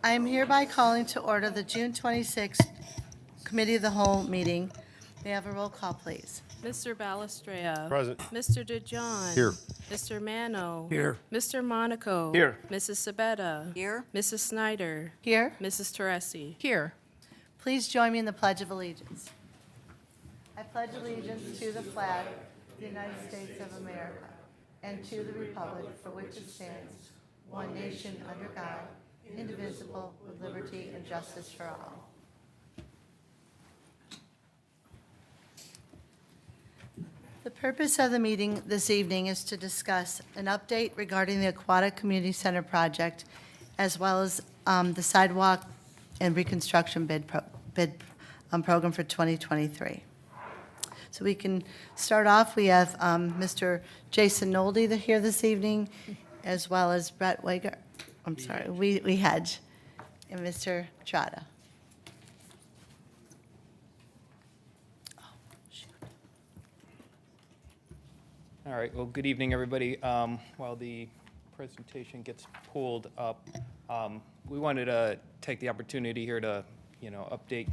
I am hereby calling to order the June 26th Committee of the Whole meeting. May I have a roll call, please? Mr. Balestrea. Present. Mr. DeJohn. Here. Mr. Mano. Here. Mr. Monaco. Here. Mrs. Sabetta. Here. Mrs. Snyder. Here. Mrs. Teresi. Here. Please join me in the Pledge of Allegiance. I pledge allegiance to the flag of the United States of America and to the republic for which it stands, one nation under God, indivisible, with liberty and justice for all. The purpose of the meeting this evening is to discuss an update regarding the Aquatic Community Center project, as well as the sidewalk and reconstruction bid program for 2023. So we can start off. We have Mr. Jason Nolde here this evening, as well as Brett Wager. I'm sorry, we had, and Mr. Trotta. All right, well, good evening, everybody. While the presentation gets pulled up, we wanted to take the opportunity here to, update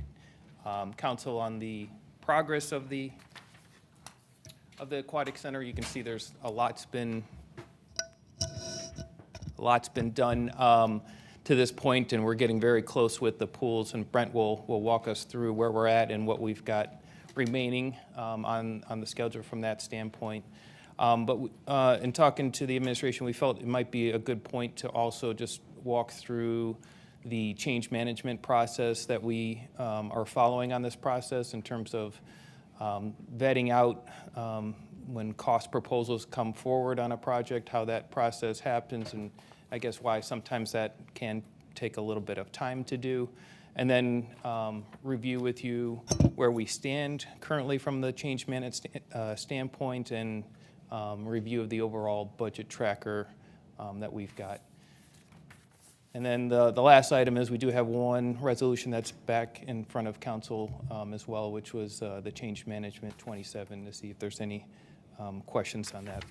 council on the progress of the Aquatic Center. You can see there's a lot's been done to this point, and we're getting very close with the pools, and Brent will walk us through where we're at and what we've got remaining on the schedule from that standpoint. But in talking to the administration, we felt it might be a good point to also just walk through the change management process that we are following on this process in terms of vetting out when cost proposals come forward on a project, how that process happens, and I guess why sometimes that can take a little bit of time to do. And then review with you where we stand currently from the change management standpoint, and review of the overall budget tracker that we've got. And then the last item is we do have one resolution that's back in front of council as well, which was the change management 27, to see if there's any questions on that.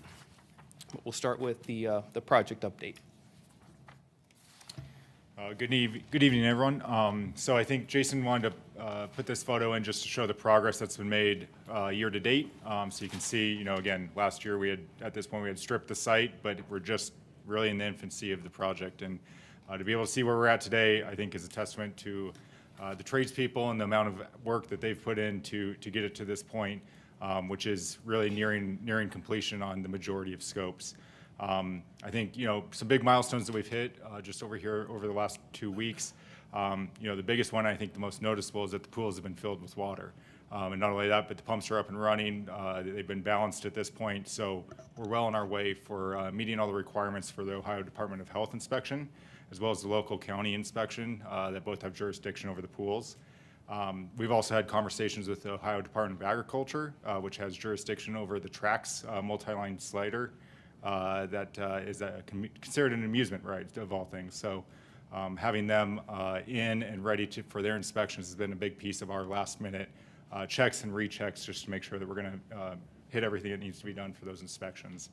But we'll start with the project update. Good evening, everyone. So I think Jason wanted to put this photo in just to show the progress that's been made year to date. So you can see, again, last year at this point we had stripped the site, but we're just really in the infancy of the project. And to be able to see where we're at today, I think is a testament to the tradespeople and the amount of work that they've put in to get it to this point, which is really nearing completion on the majority of scopes. I think, some big milestones that we've hit just over here over the last 2 weeks. The biggest one, I think the most noticeable, is that the pools have been filled with water. And not only that, but the pumps are up and running. They've been balanced at this point. So we're well on our way for meeting all the requirements for the Ohio Department of Health inspection, as well as the local county inspection that both have jurisdiction over the pools. We've also had conversations with the Ohio Department of Agriculture, which has jurisdiction over the tracks multi-line slider. That is considered an amusement ride of all things. So having them in and ready for their inspections has been a big piece of our last minute checks and rechecks, just to make sure that we're going to hit everything that needs to be done for those inspections.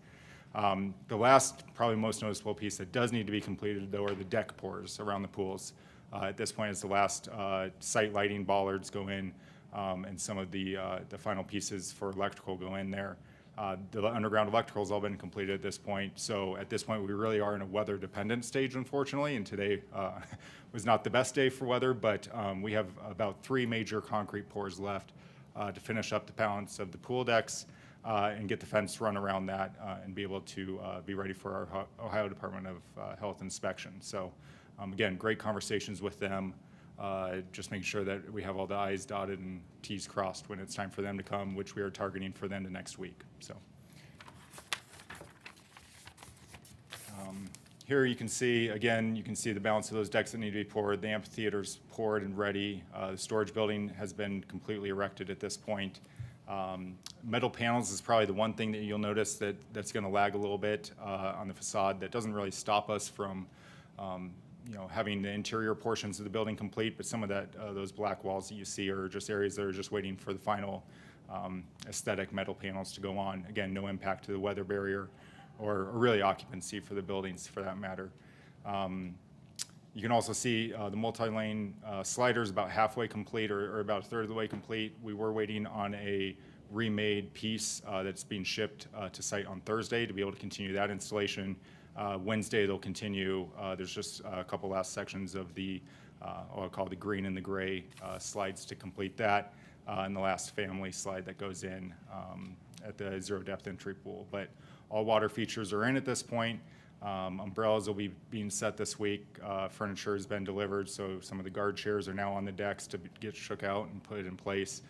The last, probably most noticeable piece that does need to be completed, though, are the deck pours around the pools. At this point, it's the last site lighting bollards go in, and some of the final pieces for electrical go in there. The underground electrical has all been completed at this point. So at this point, we really are in a weather-dependent stage, unfortunately. And today was not the best day for weather, but we have about 3 major concrete pours left to finish up the balance of the pool decks and get the fence run around that and be able to be ready for our Ohio Department of Health inspection. So again, great conversations with them. Just making sure that we have all the I's dotted and T's crossed when it's time for them to come, which we are targeting for them to next week. So here you can see, again, the balance of those decks that need to be poured. The amphitheater's poured and ready. The storage building has been completely erected at this point. Metal panels is probably the one thing that you'll notice that's going to lag a little bit on the facade. That doesn't really stop us from having the interior portions of the building complete, but some of those black walls that you see are just areas that are just waiting for the final aesthetic metal panels to go on. Again, no impact to the weather barrier or really occupancy for the buildings for that matter. You can also see the multi-lane slider is about halfway complete or about a third of the way complete. We were waiting on a remade piece that's being shipped to site on Thursday to be able to continue that installation. Wednesday, they'll continue. There's just a couple last sections of the, what I'll call the green and the gray slides to complete that, and the last family slide that goes in at the zero depth entry pool. But all water features are in at this point. Umbrellas will be being set this week. Furniture has been delivered, so some of the guard chairs are now on the decks to get shook out and put in place.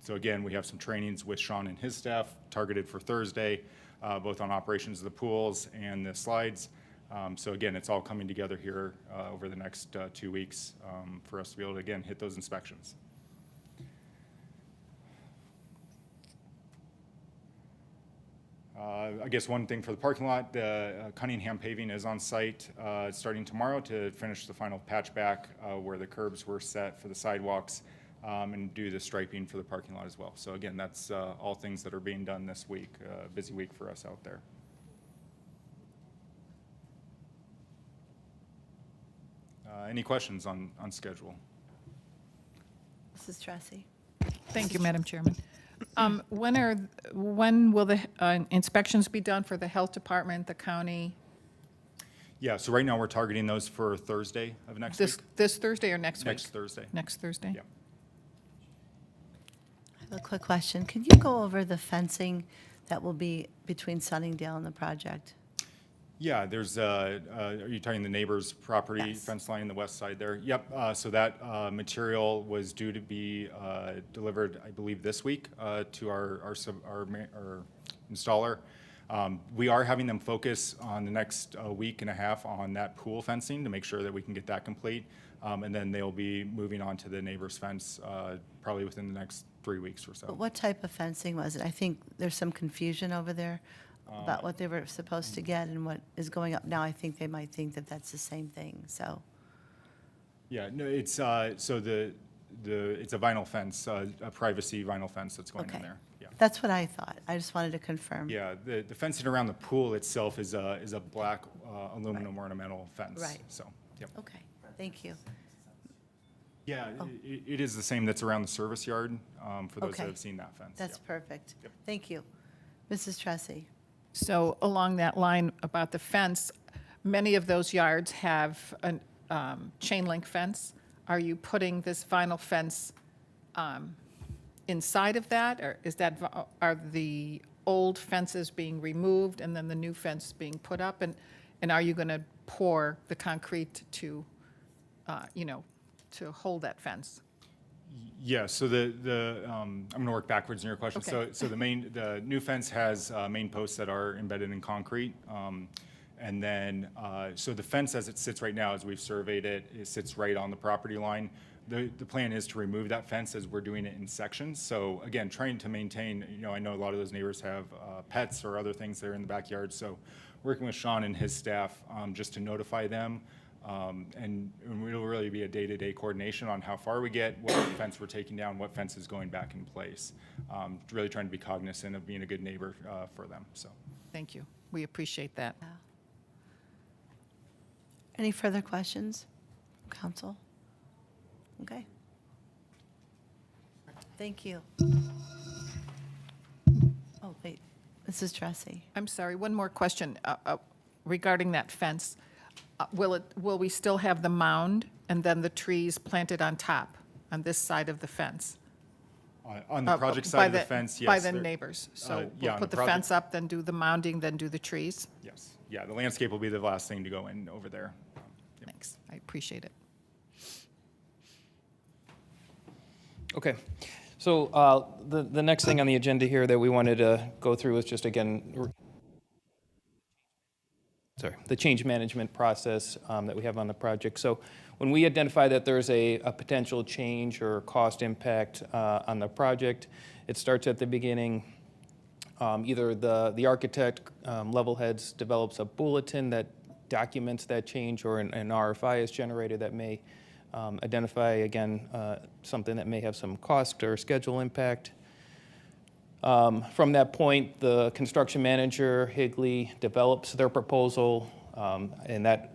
So again, we have some trainings with Sean and his staff targeted for Thursday, both on operations of the pools and the slides. So again, it's all coming together here over the next 2 weeks for us to be able to, again, hit those inspections. I guess one thing for the parking lot, the Cunningham paving is on site starting tomorrow to finish the final patch back where the curbs were set for the sidewalks and do the striping for the parking lot as well. So again, that's all things that are being done this week. Busy week for us out there. Any questions on schedule? Mrs. Tressi. Thank you, Madam Chairman. When will the inspections be done for the health department, the county? Yeah, so right now we're targeting those for Thursday of next week. This Thursday or next week? Next Thursday. Next Thursday? Yeah. I have a quick question. Could you go over the fencing that will be between Sunningdale and the project? Yeah, there's, are you talking the neighbor's property Yes. fence line on the west side there? Yep, so that material was due to be delivered, I believe, this week to our installer. We are having them focus on the next week and a half on that pool fencing to make sure that we can get that complete. And then they'll be moving on to the neighbor's fence probably within the next 3 weeks or so. But what type of fencing was it? I think there's some confusion over there about what they were supposed to get and what is going up now. I think they might think that that's the same thing, so. Yeah, no, it's, so it's a vinyl fence, a privacy vinyl fence that's going in Okay. there. Yeah. That's what I thought. I just wanted to confirm. Yeah, the fencing around the pool itself is a black aluminum ornamental fence. Right. So, yep. Okay, thank you. Yeah, it is the same that's around the service yard, for those Okay. that have seen that fence. That's yeah. perfect. Yep. Thank you. Mrs. Tressi. So along that line about the fence, many of those yards have a chain link fence. Are you putting this vinyl fence inside of that? Or are the old fences being removed and then the new fence being put up? And are you going to pour the concrete to, to hold that fence? Yeah, so I'm going to work backwards in your question. Okay. So the new fence has main posts that are embedded in concrete. And then, so the fence as it sits right now, as we've surveyed it, it sits right on the property line. The plan is to remove that fence as we're doing it in sections. So again, trying to maintain, I know a lot of those neighbors have pets or other things that are in the backyard. So working with Sean and his staff just to notify them. And it'll really be a day-to-day coordination on how far we get, what fence we're taking down, what fence is going back in place. Really trying to be cognizant of being a good neighbor for them, so. Thank you. We appreciate that. Any further questions, council? Okay. Thank you. Oh, wait, Mrs. Tressi. I'm sorry, one more question regarding that fence. Will we still have the mound and then the trees planted on top, on this side of the fence? On the project By side of the fence, yes. By the there- neighbors? So yeah, we'll on put the the project- fence up, then do the mounding, then do the trees? Yes, yeah, the landscape will be the last thing to go in over there. Yep. Thanks, I appreciate it. Okay, so the next thing on the agenda here that we wanted to go through is just, again, the change management process that we have on the project. So when we identify that there's a potential change or cost impact on the project, it starts at the beginning. Either the architect, level heads, develops a bulletin that documents that change, or an RFI is generated that may identify, again, something that may have some cost or schedule impact. From that point, the construction manager, Higley, develops their proposal, and that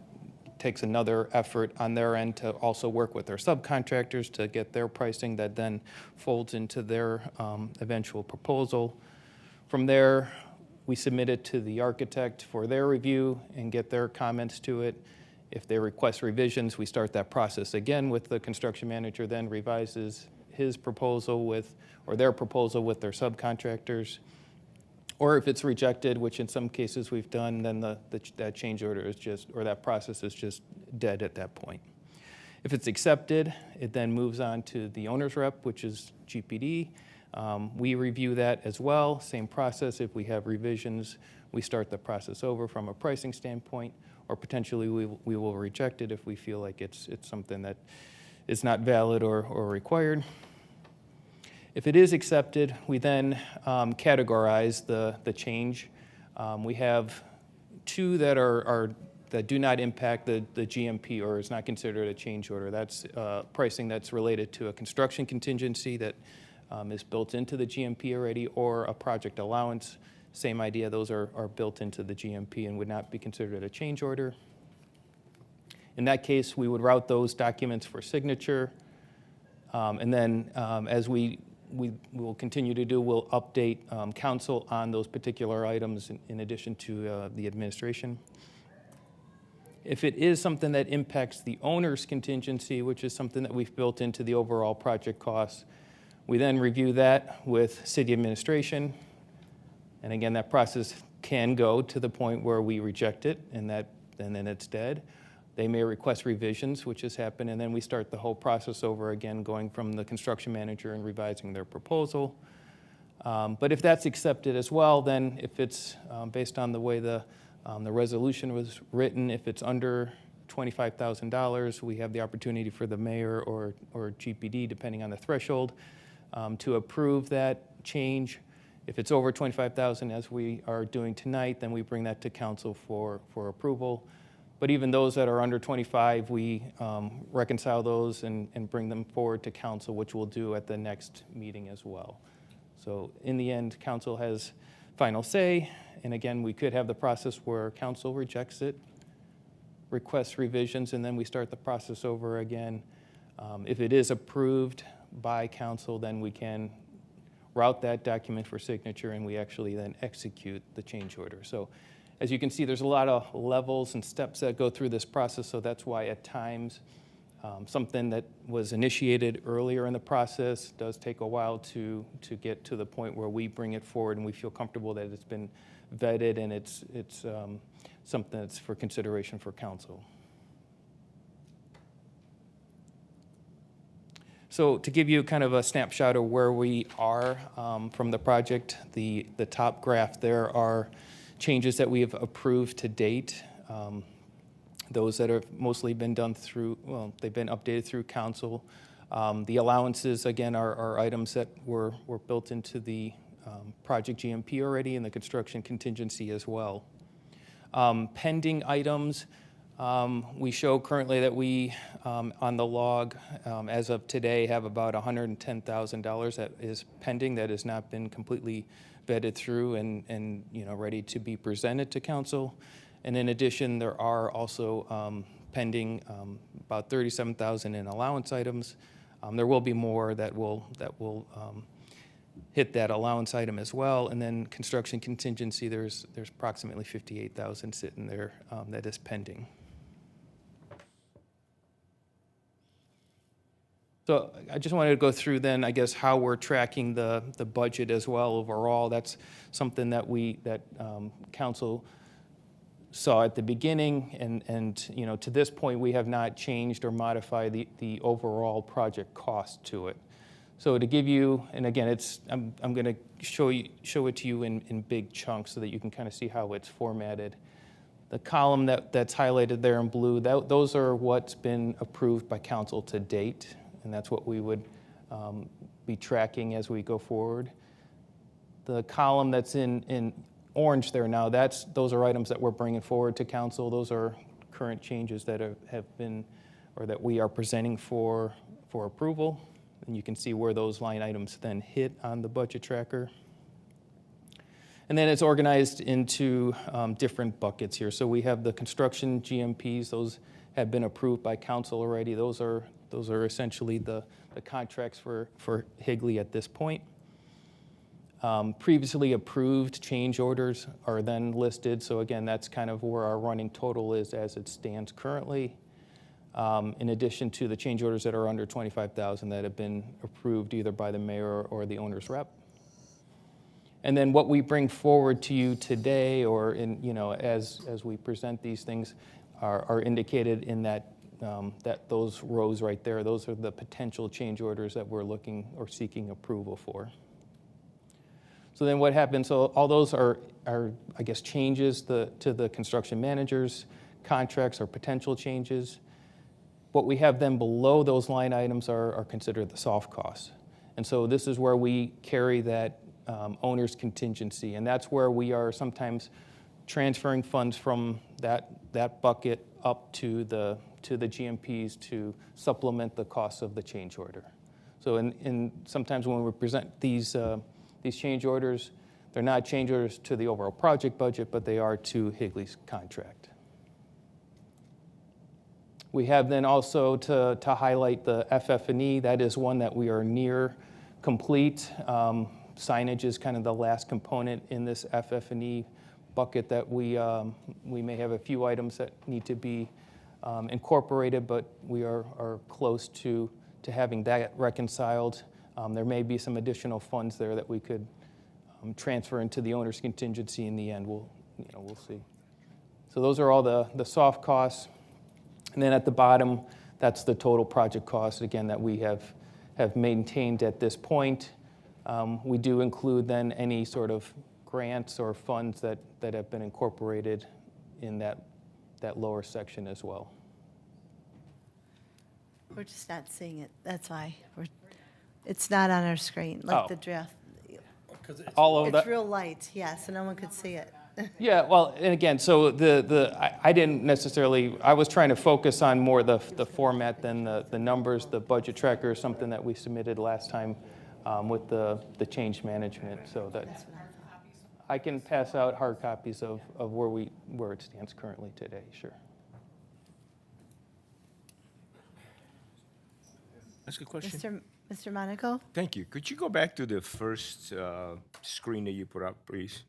takes another effort on their end to also work with their subcontractors to get their pricing that then folds into their eventual proposal. From there, we submit it to the architect for their review and get their comments to it. If they request revisions, we start that process again with the construction manager, then revises his proposal with, or their proposal with their subcontractors. Or if it's rejected, which in some cases we've done, then that change order is just, or that process is just dead at that point. If it's accepted, it then moves on to the owner's rep, which is GPD. We review that as well, same process. If we have revisions, we start the process over from a pricing standpoint, or potentially we will reject it if we feel like it's something that is not valid or required. If it is accepted, we then categorize the change. We have two that that do not impact the GMP or is not considered a change order. That's pricing that's related to a construction contingency that is built into the GMP already, or a project allowance. Same idea, those are built into the GMP and would not be considered a change order. In that case, we would route those documents for signature. And then as we will continue to do, we'll update council on those particular items in addition to the administration. If it is something that impacts the owner's contingency, which is something that we've built into the overall project costs, we then review that with city administration. And again, that process can go to the point where we reject it and then it's dead. They may request revisions, which has happened, and then we start the whole process over again, going from the construction manager and revising their proposal. But if that's accepted as well, then if it's based on the way the resolution was written, if it's under $25,000, we have the opportunity for the mayor or GPD, depending on the threshold, to approve that change. If it's over $25,000, as we are doing tonight, then we bring that to council for approval. But even those that are under 25, we reconcile those and bring them forward to council, which we'll do at the next meeting as well. So in the end, council has final say. And again, we could have the process where council rejects it, requests revisions, and then we start the process over again. If it is approved by council, then we can route that document for signature, and we actually then execute the change order. So as you can see, there's a lot of levels and steps that go through this process, so that's why at times something that was initiated earlier in the process does take a while to get to the point where we bring it forward and we feel comfortable that it's been vetted and it's something that's for consideration for council. So to give you kind of a snapshot of where we are from the project, the top graph there are changes that we have approved to date. Those that have mostly been done through, well, they've been updated through council. The allowances, again, are items that were built into the project GMP already and the construction contingency as well. Pending items, we show currently that we, on the log, as of today, have about $110,000 that is pending, that has not been completely vetted through and ready to be presented to council. And in addition, there are also pending about $37,000 in allowance items. There will be more that will hit that allowance item as well. And then construction contingency, there's approximately $58,000 sitting there that is pending. So I just wanted to go through then, I guess, how we're tracking the budget as well overall. That's something that council saw at the beginning, and to this point, we have not changed or modified the overall project cost to it. So to give you, and again, I'm going to show it to you in big chunks so that you can kind of see how it's formatted. The column that's highlighted there in blue, those are what's been approved by council to date, and that's what we would be tracking as we go forward. The column that's in orange there now, those are items that we're bringing forward to council. Those are current changes that have been, or that we are presenting for approval. And you can see where those line items then hit on the budget tracker. And then it's organized into different buckets here. So we have the construction GMPs, those have been approved by council already. Those are essentially the contracts for Higley at this point. Previously approved change orders are then listed. So again, that's kind of where our running total is as it stands currently. In addition to the change orders that are under $25,000 that have been approved either by the mayor or the owner's rep. And then what we bring forward to you today, or in, you know, as we present these things, are indicated in that those rows right there. Those are the potential change orders that we're looking or seeking approval for. So then what happens, so all those are I guess, changes to the construction manager's contracts or potential changes. What we have then below those line items are considered the soft costs. And so this is where we carry that owner's contingency, and that's where we are sometimes transferring funds from that bucket up to the GMPs to supplement the costs of the change order. So sometimes when we present these change orders, they're not change orders to the overall project budget, but they are to Higley's contract. We have then also to highlight the FF&E. That is one that we are near complete. Signage is kind of the last component in this FF&E bucket that we may have a few items that need to be incorporated, but we are close to having that reconciled. There may be some additional funds there that we could transfer into the owner's contingency in the end. We'll see. So those are all the soft costs. And then at the bottom, that's the total project cost, again, that we have maintained at this point. We do include then any sort of grants or funds that have been incorporated in that lower section as well. We're just not seeing it. That's why. It's not on our screen, like Oh. the draft. All of It's that. real light, yeah, so no one could see it. Yeah, well, and again, so I didn't necessarily, I was trying to focus on more the format than the numbers. The budget tracker is something that we submitted last time with the change management, so that I can pass out hard copies of where it stands currently today, sure. Ask a question. Mr. Monaco? Thank you. Could you go back to the first screen that you put up, please?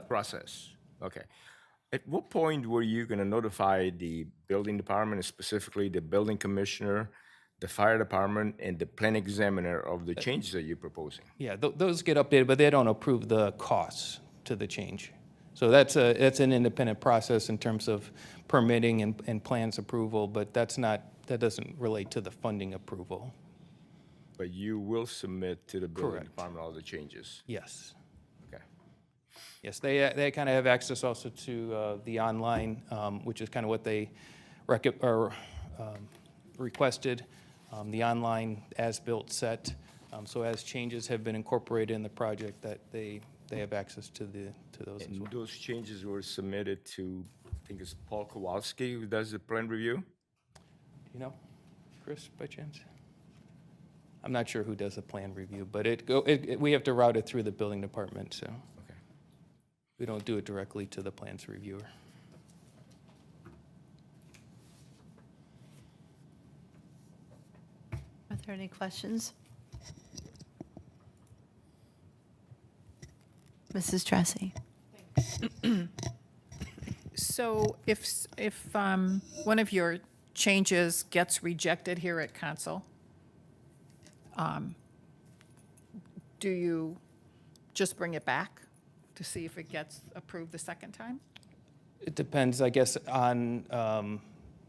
Process. Okay. At what point were you going to notify the building department, and specifically the building commissioner, the fire department, and the plan examiner of the changes that you're proposing? Yeah, those get updated, but they don't approve the costs to the change. So that's an independent process in terms of permitting and plans approval, but that doesn't relate to the funding approval. But you will submit to the building Correct. department all the changes? Yes. Okay. Yes, they kind of have access also to the online, which is kind of what they requested, the online as-built set. So as changes have been incorporated in the project, that they have access to those as well. And those changes were submitted to, I think it's Paul Kowalski, who does the plan review? You know, Chris, by chance? I'm not sure who does the plan review, but we have to route it through the building department, so Okay. we don't do it directly to the plans reviewer. Are there any questions? Mrs. Tressi? So if one of your changes gets rejected here at council, do you just bring it back to see if it gets approved the second time? It depends, I guess, on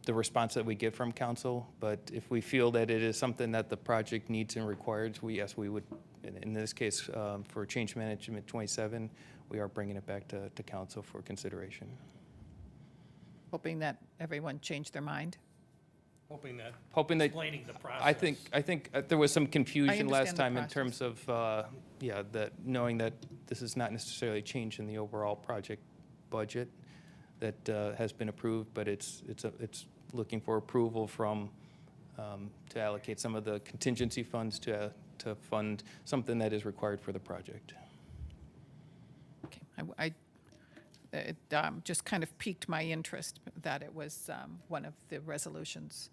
the response that we get from council, but if we feel that it is something that the project needs and requires, we would, in this case, for Change Management 27, we are bringing it back to council for consideration. Hoping that everyone changed their mind? Hoping that explaining the process. I think there was some confusion last understand the time in process. terms of, that knowing that this is not necessarily a change in the overall project budget that has been approved, but it's looking for approval from, to allocate some of the contingency funds to fund something that is required for the project. Okay, I it just kind of piqued my interest that it was one of the resolutions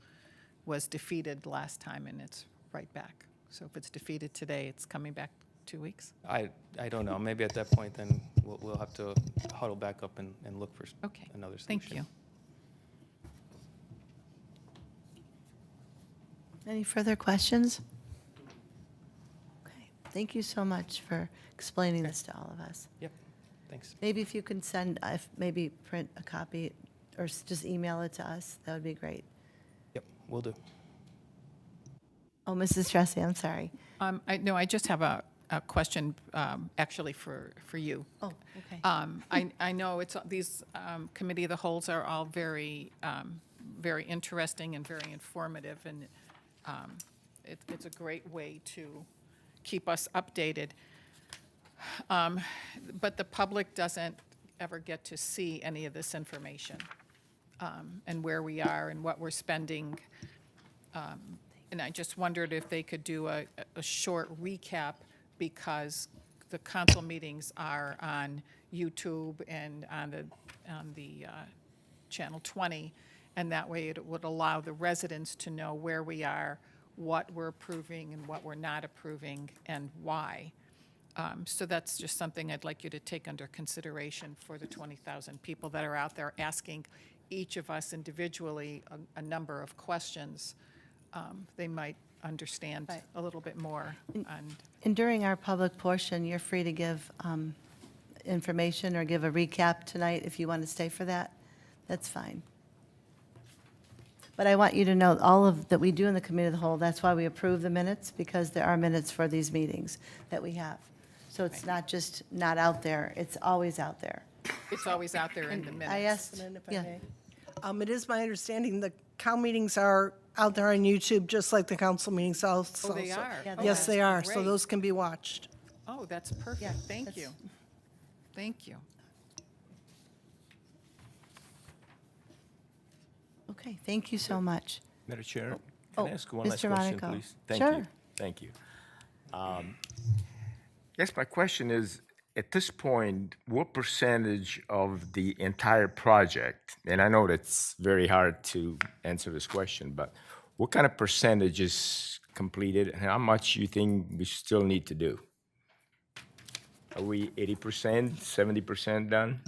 was defeated last time, and it's right back. So if it's defeated today, it's coming back 2 weeks? I don't know. Maybe at that point, then we'll have to huddle back up and look for Okay, another solution. thank you. Any further questions? Okay, thank you so much for explaining this to all of us. Yep, thanks. Maybe if you can send, maybe print a copy or just email it to us, that would be great. Yep, will do. Oh, Mrs. Tressi, I'm sorry. I just have a question, actually for you. Oh, okay. I know these committee of the holes are all very, very interesting and very informative, and it's a great way to keep us updated. But the public doesn't ever get to see any of this information, and where we are and what we're spending. And I just wondered if they could do a short recap, because the council meetings are on YouTube and on the Channel 20, and that way it would allow the residents to know where we are, what we're approving and what we're not approving, and why. So that's just something I'd like you to take under consideration for the 20,000 people that are out there asking each of us individually a number of questions. They might understand Right. a little bit more. And during our public portion, you're free to give information or give a recap tonight if you want to stay for that. That's fine. But I want you to know all of that we do in the committee of the whole. That's why we approve the minutes, because there are minutes for these meetings that we have. So it's not just not out there, it's always out there. It's always out there in the minutes. I asked, President, if I yeah, may. It is my understanding the COW meetings are out there on YouTube, just like the council meetings also. Oh, they so- are? Yeah, Oh, Yes, they that's are, so great. those can be watched. Oh, that's perfect. Yeah, Thank that's- you. Thank you. okay, thank you so much. Madam Chair, oh, can I ask one last Mr. question, Monaco. please? Thank Sure. you. Thank you. Yes, my question is, at this point, what percentage of the entire project, and I know that's very hard to answer this question, but what kind of percentage is completed, and how much you think we still need to do? Are we 80%, 70% done?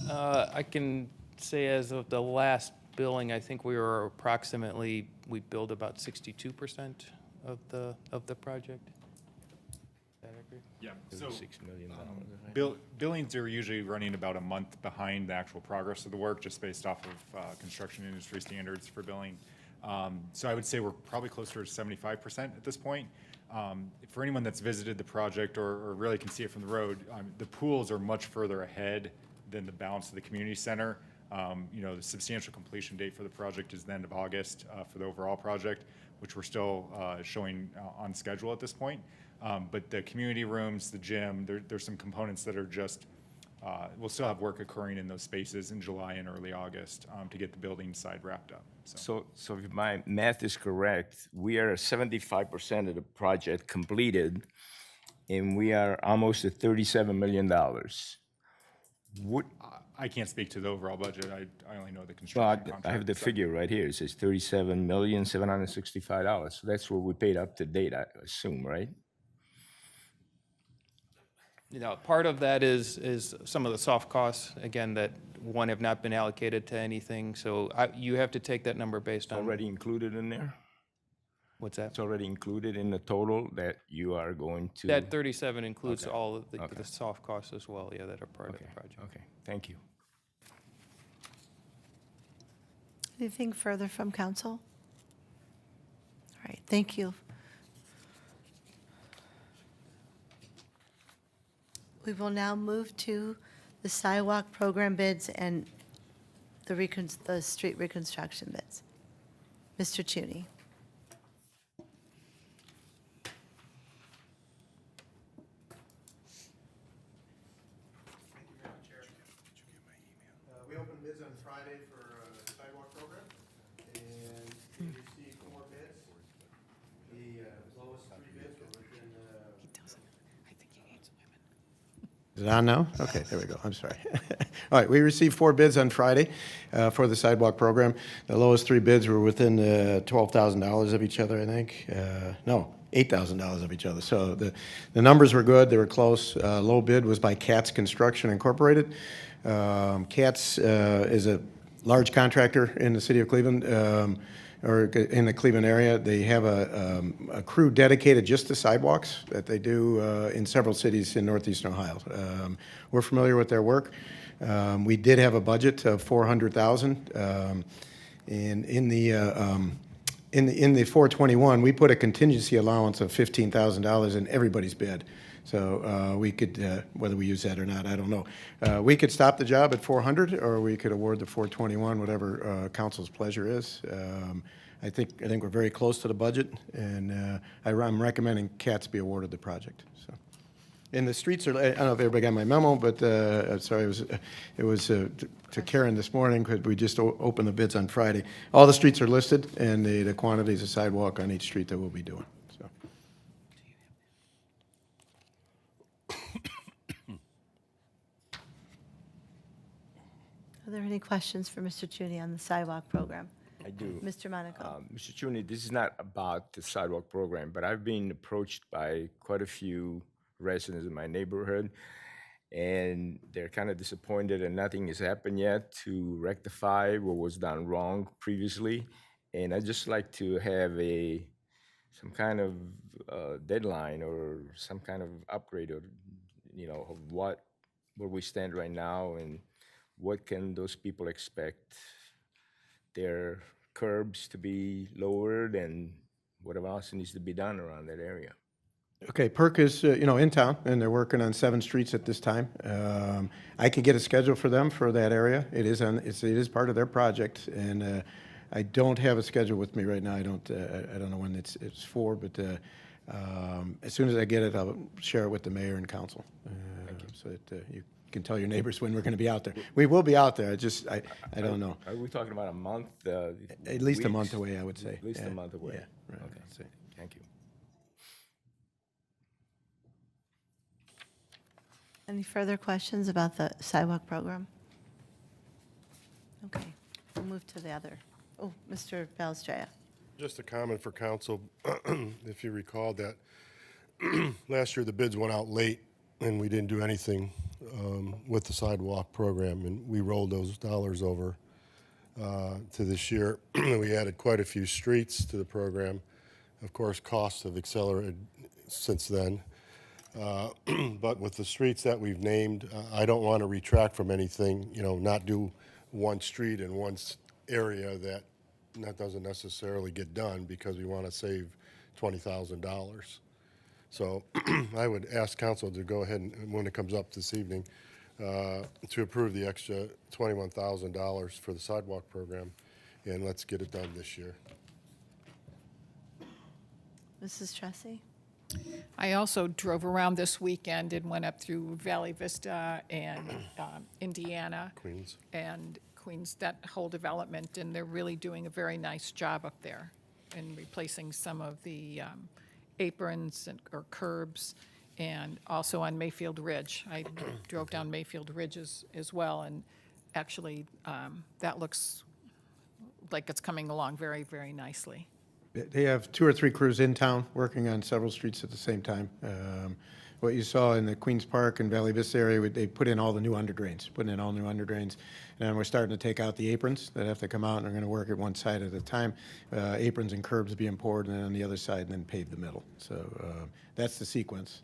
I can say as of the last billing, I think we billed about 62% of the project. Is that accurate? Yeah, Is so it $6 million? billings are usually running about a month behind the actual progress of the work, just based off of construction industry standards for billing. So I would say we're probably closer to 75% at this point. For anyone that's visited the project or really can see it from the road, the pools are much further ahead than the balance of the community center. The substantial completion date for the project is the end of August for the overall project, which we're still showing on schedule at this point. But the community rooms, the gym, there's some components that are just, we'll still have work occurring in those spaces in July and early August to get the building side wrapped up. So if my math is correct, we are 75% of the project completed, and we are almost at $37 million. What, I can't speak to the overall budget. I only know the well, construction contract. I have the so- figure right here. It says $37,765. So that's what we paid up to date, I assume, right? Part of that is some of the soft costs, again, that have not been allocated to anything. So you have to take that number based on. Already included in there? What's that? It's already included in the total that you are going to? That 37 includes Okay. all of Okay. the soft costs as well, yeah, that are part of Okay, the project. okay, thank you. Anything further from council? All right, thank you. We will now move to the sidewalk program bids and the street reconstruction bids. Mr. Chuney. We opened bids on Friday for sidewalk program, and we received 4 bids. The lowest 3 bids were within He doesn't. I think he hates women. Is it on now? Okay, there we go. I'm sorry. All right, we received 4 bids on Friday for the sidewalk program. The lowest 3 bids were within $12,000 of each other, I think. No, $8,000 of each other. So the numbers were good. They were close. Low bid was by Katz Construction Incorporated. Katz is a large contractor in the city of Cleveland, or in the Cleveland area. They have a crew dedicated just to sidewalks that they do in several cities in northeastern Ohio. We're familiar with their work. We did have a budget of $400,000. And in the 421, we put a contingency allowance of $15,000 in everybody's bid. So we could, whether we use that or not, I don't know. We could stop the job at 400, or we could award the 421, whatever council's pleasure is. I think we're very close to the budget, and I'm recommending Katz be awarded the project. So, and the streets are, I don't know if everybody got my memo, but sorry, it was to Karen this morning, because we just opened the bids on Friday. All the streets are listed, and the quantities of sidewalk on each street that we'll be doing. So. Are there any questions for Mr. Chuney on the sidewalk program? I do. Mr. Monaco? Mr. Chuney, this is not about the sidewalk program, but I've been approached by quite a few residents in my neighborhood, and they're kind of disappointed that nothing has happened yet to rectify what was done wrong previously. And I'd just like to have some kind of deadline or some kind of upgrade, or of where we stand right now, and what can those people expect their curbs to be lowered, and whatever else needs to be done around that area. Okay, PERC is, in town, and they're working on 7 streets at this time. I can get a schedule for them for that area. It is part of their project, and I don't have a schedule with me right now. I don't know when it's for, but as soon as I get it, I'll share it with the mayor and council, so that you can tell your neighbors when we're going to be out there. We will be out there. I don't know. Are we talking about a month? At least a month away, I would say. At least Yeah. a month away. Yeah, right. Okay. That's it. Thank you. Any further questions about the sidewalk program? Okay, we'll move to the other. Oh, Mr. Balestria. Just a comment for council. If you recall that last year the bids went out late and we didn't do anything with the sidewalk program, and we rolled those dollars over to this year. We added quite a few streets to the program. Of course, costs have accelerated since then. But with the streets that we've named, I don't want to retract from anything, not do one street in one area that doesn't necessarily get done, because we want to save $20,000. So I would ask council to go ahead and, when it comes up this evening, to approve the extra $21,000 for the sidewalk program, and let's get it done this year. Mrs. Tressi? I also drove around this weekend and went up through Valley Vista and Indiana. Queens. And Queens, that whole development, and they're really doing a very nice job up there in replacing some of the aprons or curbs, and also on Mayfield Ridge. I drove down Mayfield Ridge as well, and actually, that looks like it's coming along very, very nicely. They have 2 or 3 crews in town working on several streets at the same time. What you saw in the Queens Park and Valley Vista area, they put in all the new underdrains, and we're starting to take out the aprons that have to come out, and they're going to work at one side at a time. Aprons and curbs being poured, and then on the other side, and then pave the middle. So that's the sequence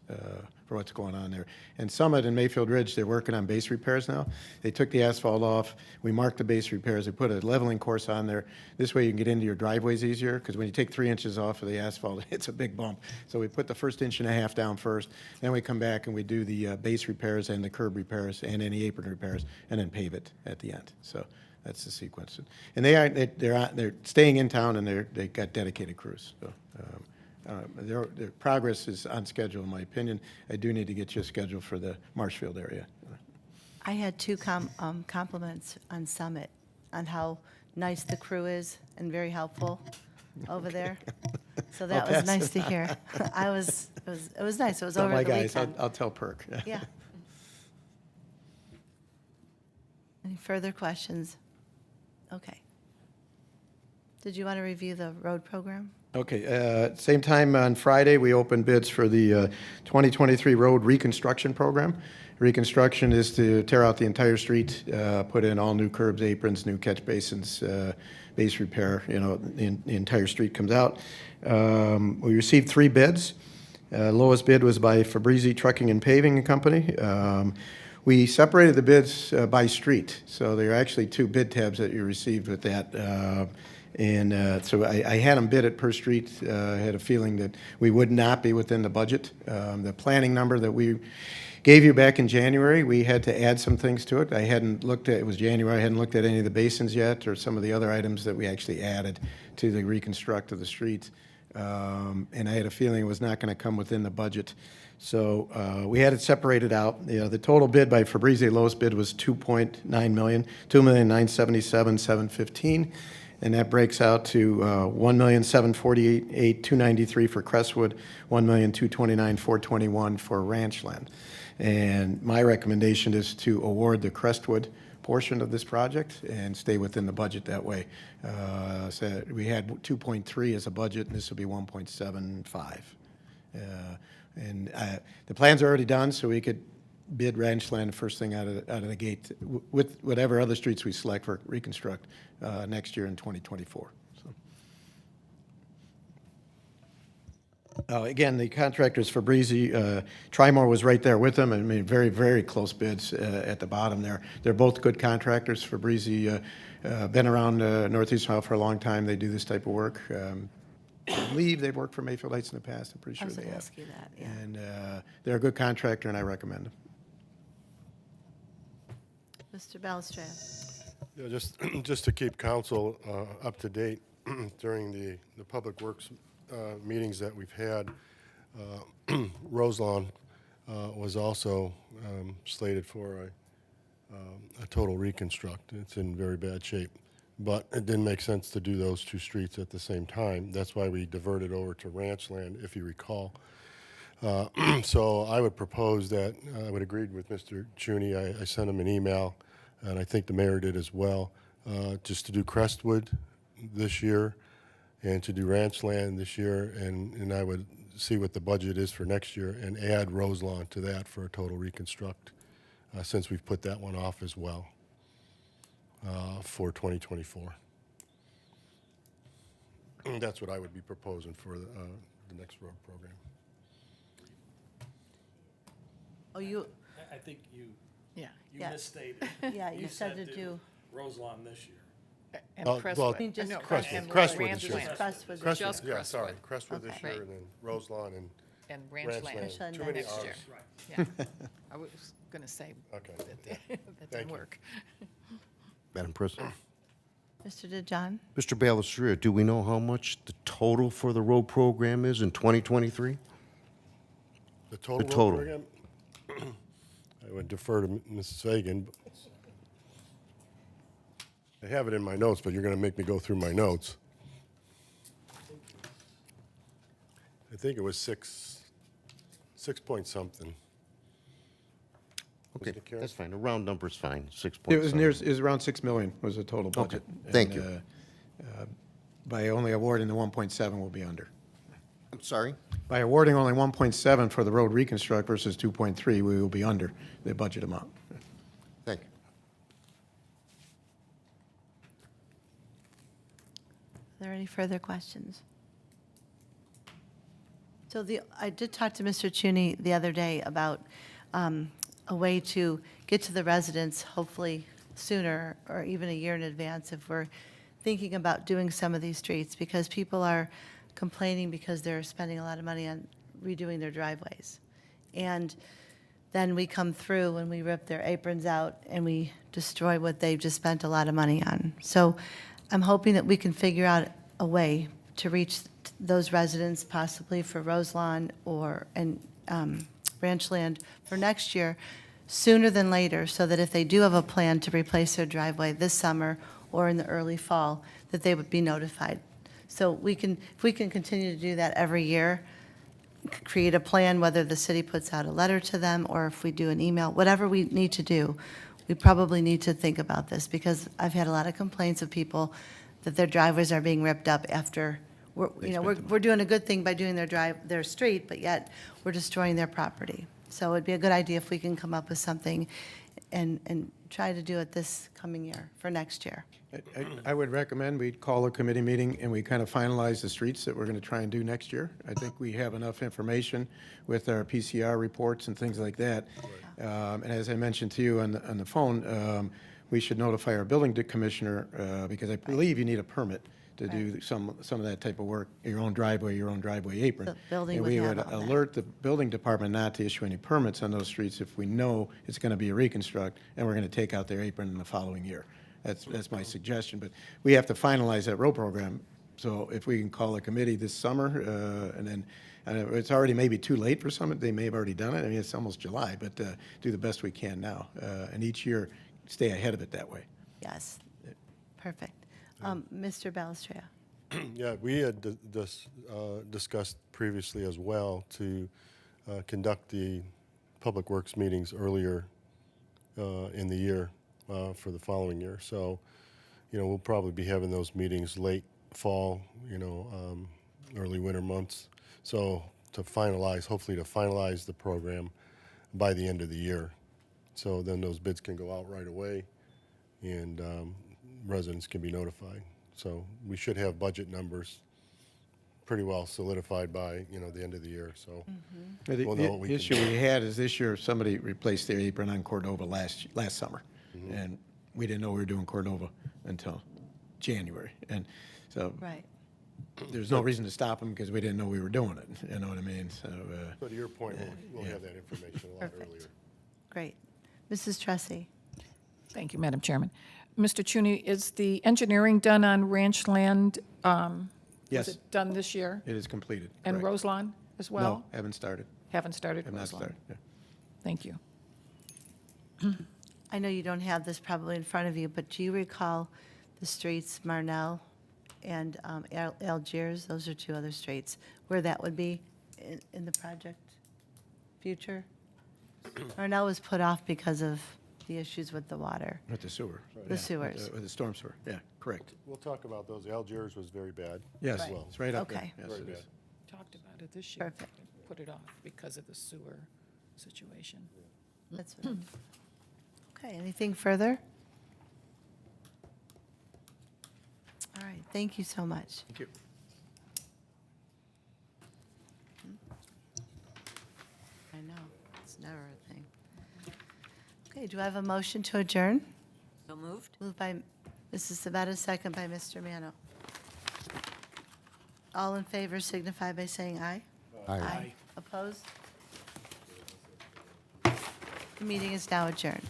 for what's going on there. And Summit and Mayfield Ridge, they're working on base repairs now. They took the asphalt off. We marked the base repairs. They put a leveling course on there. This way you can get into your driveways easier, because when you take 3 inches off of the asphalt, it's a big bump. So we put the first 1.5 inches down first, then we come back and we do the base repairs and the curb repairs and any apron repairs, and then pave it at the end. So that's the sequence. And they're staying in town, and they got dedicated crews. So their progress is on schedule, in my opinion. I do need to get you a schedule for the Marshfield area. I had 2 compliments on Summit, on how nice the crew is and very helpful over there. So that was pass nice it to hear. It was nice. It was Tell over my the guys, weekend. I'll tell Perk. Yeah. further questions? Okay. Did you want to review the road program? Okay, same time on Friday, we opened bids for the 2023 road reconstruction program. Reconstruction is to tear out the entire street, put in all new curbs, aprons, new catch basins, base repair, the entire street comes out. We received 3 bids. Lowest bid was by Fabrizi Trucking and Paving Company. We separated the bids by street, so there are actually 2 bid tabs that you received with that. So I had them bid it per street. I had a feeling that we would not be within the budget. The planning number that we gave you back in January, we had to add some things to it. I hadn't looked at, it was January, I hadn't looked at any of the basins yet or some of the other items that we actually added to the reconstruct of the street. And I had a feeling it was not going to come within the budget. So we had it separated out. The total bid by Fabrizi, lowest bid was $2.9 million, $2,977,715. And that breaks out to $1,748,293 for Crestwood, $1,229,421 for Ranchland. And my recommendation is to award the Crestwood portion of this project and stay within the budget that way. So we had 2.3 as a budget, and this will be 1.75. And the plans are already done, so we could bid Ranchland first thing out of the gate with whatever other streets we select for reconstruct next year in 2024. So. Again, the contractors for Breezy, Trimore was right there with them. I mean, very, very close bids at the bottom there. They're both good contractors. for Breezy, been around Northeast Ohio for a long time. They do this type of work. I believe they've worked for Mayfield Heights in the past. I'm pretty sure I was they going to have. ask you that, yeah. And they're a good contractor, and I recommend them. Mr. Balustrade? Yeah, just to keep council up to date during the Public Works meetings that we've had, Roselawn was also slated for a total reconstruct. It's in very bad shape, but it didn't make sense to do those 2 streets at the same time. That's why we diverted over to Ranchland, if you recall. So I would propose that, I would agree with Mr. Chuney. I sent him an email, and I think the mayor did as well, just to do Crestwood this year and to do Ranchland this year, and I would see what the budget is for next year and add Roselawn to that for a total reconstruct, since we've put that one off as well for 2024. That's what I would be proposing for the next road program. Oh, you, I think you Yeah. Yeah. misstated. yeah, you said to do, Roselawn this year. And Well, Crestwood. I mean, just No, Crestwood. and Crestwood Ranchland. this year. just Crestwood. Crestwood, Just yeah, sorry, Crestwood. Crestwood this Okay. year, and then Roselawn and And Ranchland Ranchland Too many next Rs. year. Right. Yeah. I was going to say Okay. that didn't you. work. Madam President. Mr. DeJohn? Mr. Balustrade, do we know how much the total for the road program is in 2023? The total The road total. program? I would defer to Mrs. Fagan. I have it in my notes, but you're going to make me go through my notes. I think it was 6 point something. Okay, Mr. Karen? that's fine. A round number's fine, 6 It was point near, something. it was around $6 million was the total budget. Thank And, you. By only awarding the 1.7, we'll be under. I'm sorry? By awarding only 1.7 for the road reconstruct versus 2.3, we will be under the budget amount. Thank you. Are there any further questions? So I did talk to Mr. Chuney the other day about a way to get to the residents, hopefully sooner or even a year in advance if we're thinking about doing some of these streets, because people are complaining because they're spending a lot of money on redoing their driveways. And then we come through and we rip their aprons out and we destroy what they've just spent a lot of money on. So I'm hoping that we can figure out a way to reach those residents, possibly for Roselawn and Ranchland for next year, sooner than later, so that if they do have a plan to replace their driveway this summer or in the early fall, that they would be notified. So if we can continue to do that every year, create a plan, whether the city puts out a letter to them or if we do an email, whatever we need to do, we probably need to think about this, because I've had a lot of complaints of people that their driveways are being ripped up after, we're doing a good thing by doing their street, but yet we're destroying their property. So it'd be a good idea if we can come up with something and try to do it this coming year, for next year. I would recommend we call a committee meeting and we kind of finalize the streets that we're going to try and do next year. I think we have enough information with our PCR reports and things like that. And as I mentioned to you on the phone, we should notify our building commissioner, because I believe you need a permit to do some of that type of work, your own driveway apron. The building And would we have would all that. alert the building department not to issue any permits on those streets if we know it's going to be a reconstruct and we're going to take out their apron in the following year. That's my suggestion, but we have to finalize that road program. So if we can call a committee this summer, and then, it's already maybe too late for some, they may have already done it, I mean, it's almost July, but do the best we can now. And each year, stay ahead of it that way. Yes, perfect. Mr. Balestria? Yeah, we had discussed previously as well to conduct the Public Works meetings earlier in the year for the following year. So, we'll probably be having those meetings late fall, early winter months. So hopefully to finalize the program by the end of the year. So then those bids can go out right away and residents can be notified. So we should have budget numbers pretty well solidified by, the end of the year, so. The we'll know what we the can issue we had is this year, somebody replaced their apron on Cordova last summer. And we didn't know we were doing Cordova until January. And so Right. there's no reason to stop them because we didn't know we were doing it, you know what I mean? So, So to your point, we'll have that information a lot Perfect. earlier. Great. Mrs. Tressi? Thank you, Madam Chairman. Mr. Chuney, is the engineering done on ranch land? Yes. Was it done this year? it is completed. And correct. Roselawn as well? No, haven't started. Haven't started Have not Roselawn? started, yeah. Thank you. I know you don't have this probably in front of you, but do you recall the streets Marnell and Algiers? Those are two other streets, where that would be in the project future? Marnell was put off because of the issues with the water, With the sewer. the yeah, sewers. With the storm sewer, yeah, correct. We'll talk about those. Algiers was very bad. Yes, as well. it's right up there. Okay. Yes, Very it is. bad. Talked about it this year. Perfect. Put it off because of the sewer situation. That's what Okay, anything further? All right, thank you so much. Thank you. I know, it's never a thing. Okay, do I have a motion to adjourn? So moved? Moved by Mrs. Sabetta, second by Mr. Mano. All in favor signify by saying aye. Aye. Opposed? The meeting is now adjourned.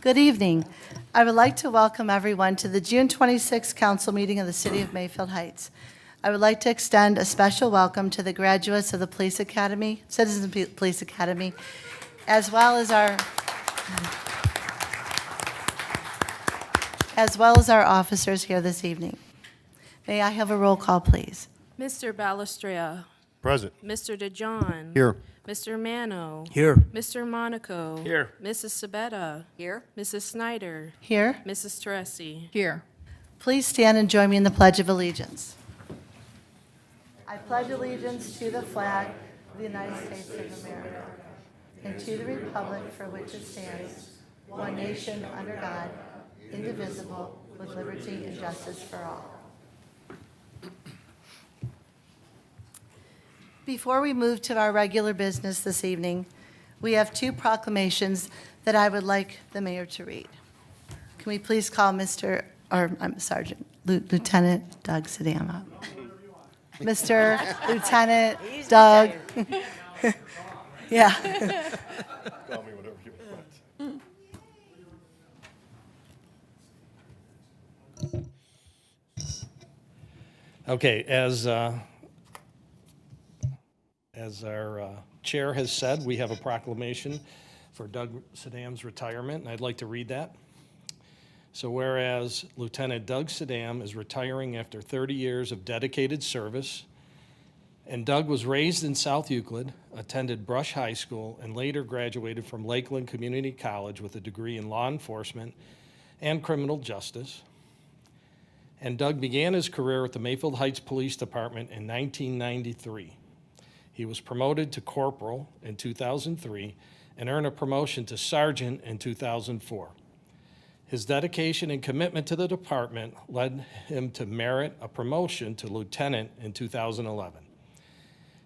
Good evening. I would like to welcome everyone to the June 26th council meeting of the City of Mayfield Heights. I would like to extend a special welcome to the graduates of the Police Academy, Citizens Police Academy, as well as our officers here this evening. May I have a roll call, please? Mr. Balestria. Present. Mr. DeJohn. Here. Mr. Mano. Here. Mr. Monaco. Here. Mrs. Sabetta. Here. Mrs. Snyder. Here. Mrs. Teresi. Here. Please stand and join me in the Pledge of Allegiance. I pledge allegiance to the flag of the United States of America and to the republic for which it stands, one nation under God, indivisible, with liberty and justice for all. Before we move to our regular business this evening, we have two proclamations that I would like the mayor to read. Can we please call Lieutenant Doug Sadam up? Mr. Lieutenant Doug. Yeah. Call me whatever you want. Okay, as our chair has said, we have a proclamation for Doug Sadam's retirement, and I'd like to read that. So whereas Lieutenant Doug Sadam is retiring after 30 years of dedicated service, and Doug was raised in South Euclid, attended Brush High School, and later graduated from Lakeland Community College with a degree in law enforcement and criminal justice. And Doug began his career with the Mayfield Heights Police Department in 1993. He was promoted to corporal in 2003 and earned a promotion to sergeant in 2004. His dedication and commitment to the department led him to merit a promotion to lieutenant in 2011.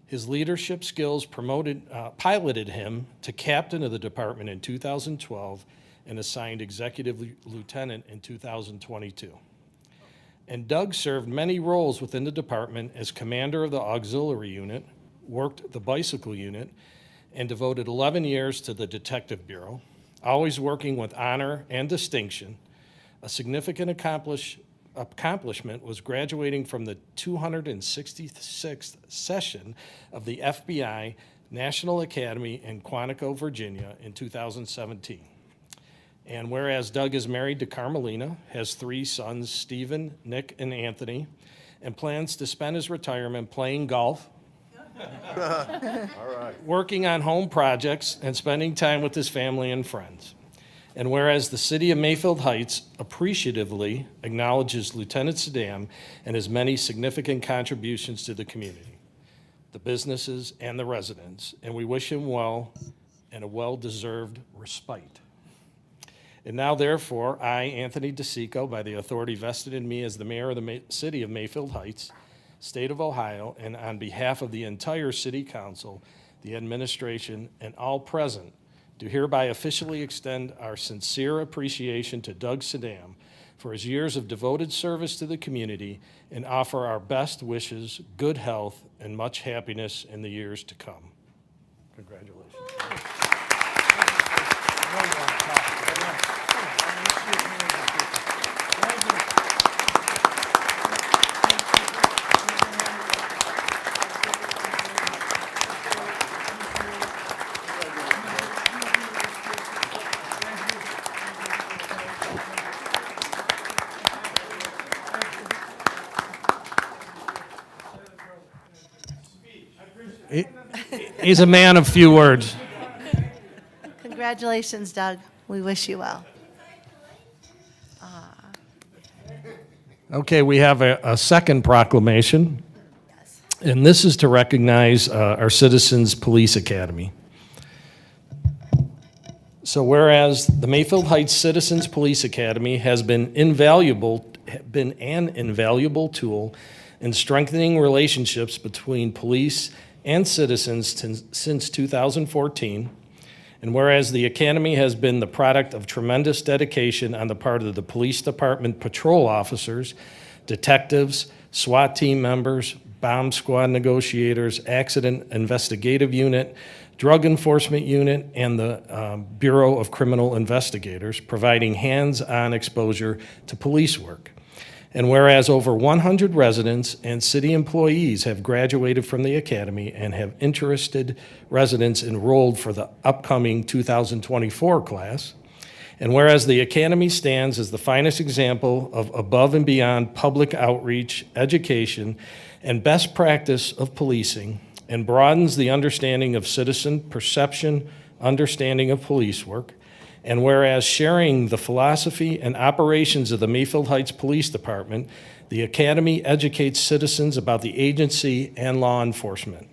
His leadership skills piloted him to captain of the department in 2012 and assigned executive lieutenant in 2022. And Doug served many roles within the department as commander of the auxiliary unit, worked the bicycle unit, and devoted 11 years to the detective bureau, always working with honor and distinction. A significant accomplishment was graduating from the 266th session of the FBI National Academy in Quantico, Virginia in 2017. And whereas Doug is married to Carmelina, has 3 sons, Stephen, Nick, and Anthony, and plans to spend his retirement playing golf, working on home projects, and spending time with his family and friends. And whereas the city of Mayfield Heights appreciatively acknowledges Lieutenant Sadam and his many significant contributions to the community, the businesses, and the residents, and we wish him well and a well-deserved respite. And now, therefore, I, Anthony DeSico, by the authority vested in me as the mayor of the city of Mayfield Heights, state of Ohio, and on behalf of the entire city council, the administration, and all present, do hereby officially extend our sincere appreciation to Doug Sadam for his years of devoted service to the community and offer our best wishes, good health, and much happiness in the years to come. Congratulations. He's a man of few words. Congratulations, Doug. We wish you well. Okay, we have a second proclamation, and this is to recognize our Citizens Police Academy. So whereas the Mayfield Heights Citizens Police Academy has been an invaluable tool in strengthening relationships between police and citizens since 2014, and whereas the academy has been the product of tremendous dedication on the part of the police department patrol officers, detectives, SWAT team members, bomb squad negotiators, accident investigative unit, Drug Enforcement Unit, and the Bureau of Criminal Investigators, providing hands-on exposure to police work. And whereas over 100 residents and city employees have graduated from the academy and have interested residents enrolled for the upcoming 2024 class, and whereas the academy stands as the finest example of above and beyond public outreach, education, and best practice of policing, and broadens the understanding of citizen perception, understanding of police work, and whereas sharing the philosophy and operations of the Mayfield Heights Police Department, the Academy educates citizens about the agency and law enforcement.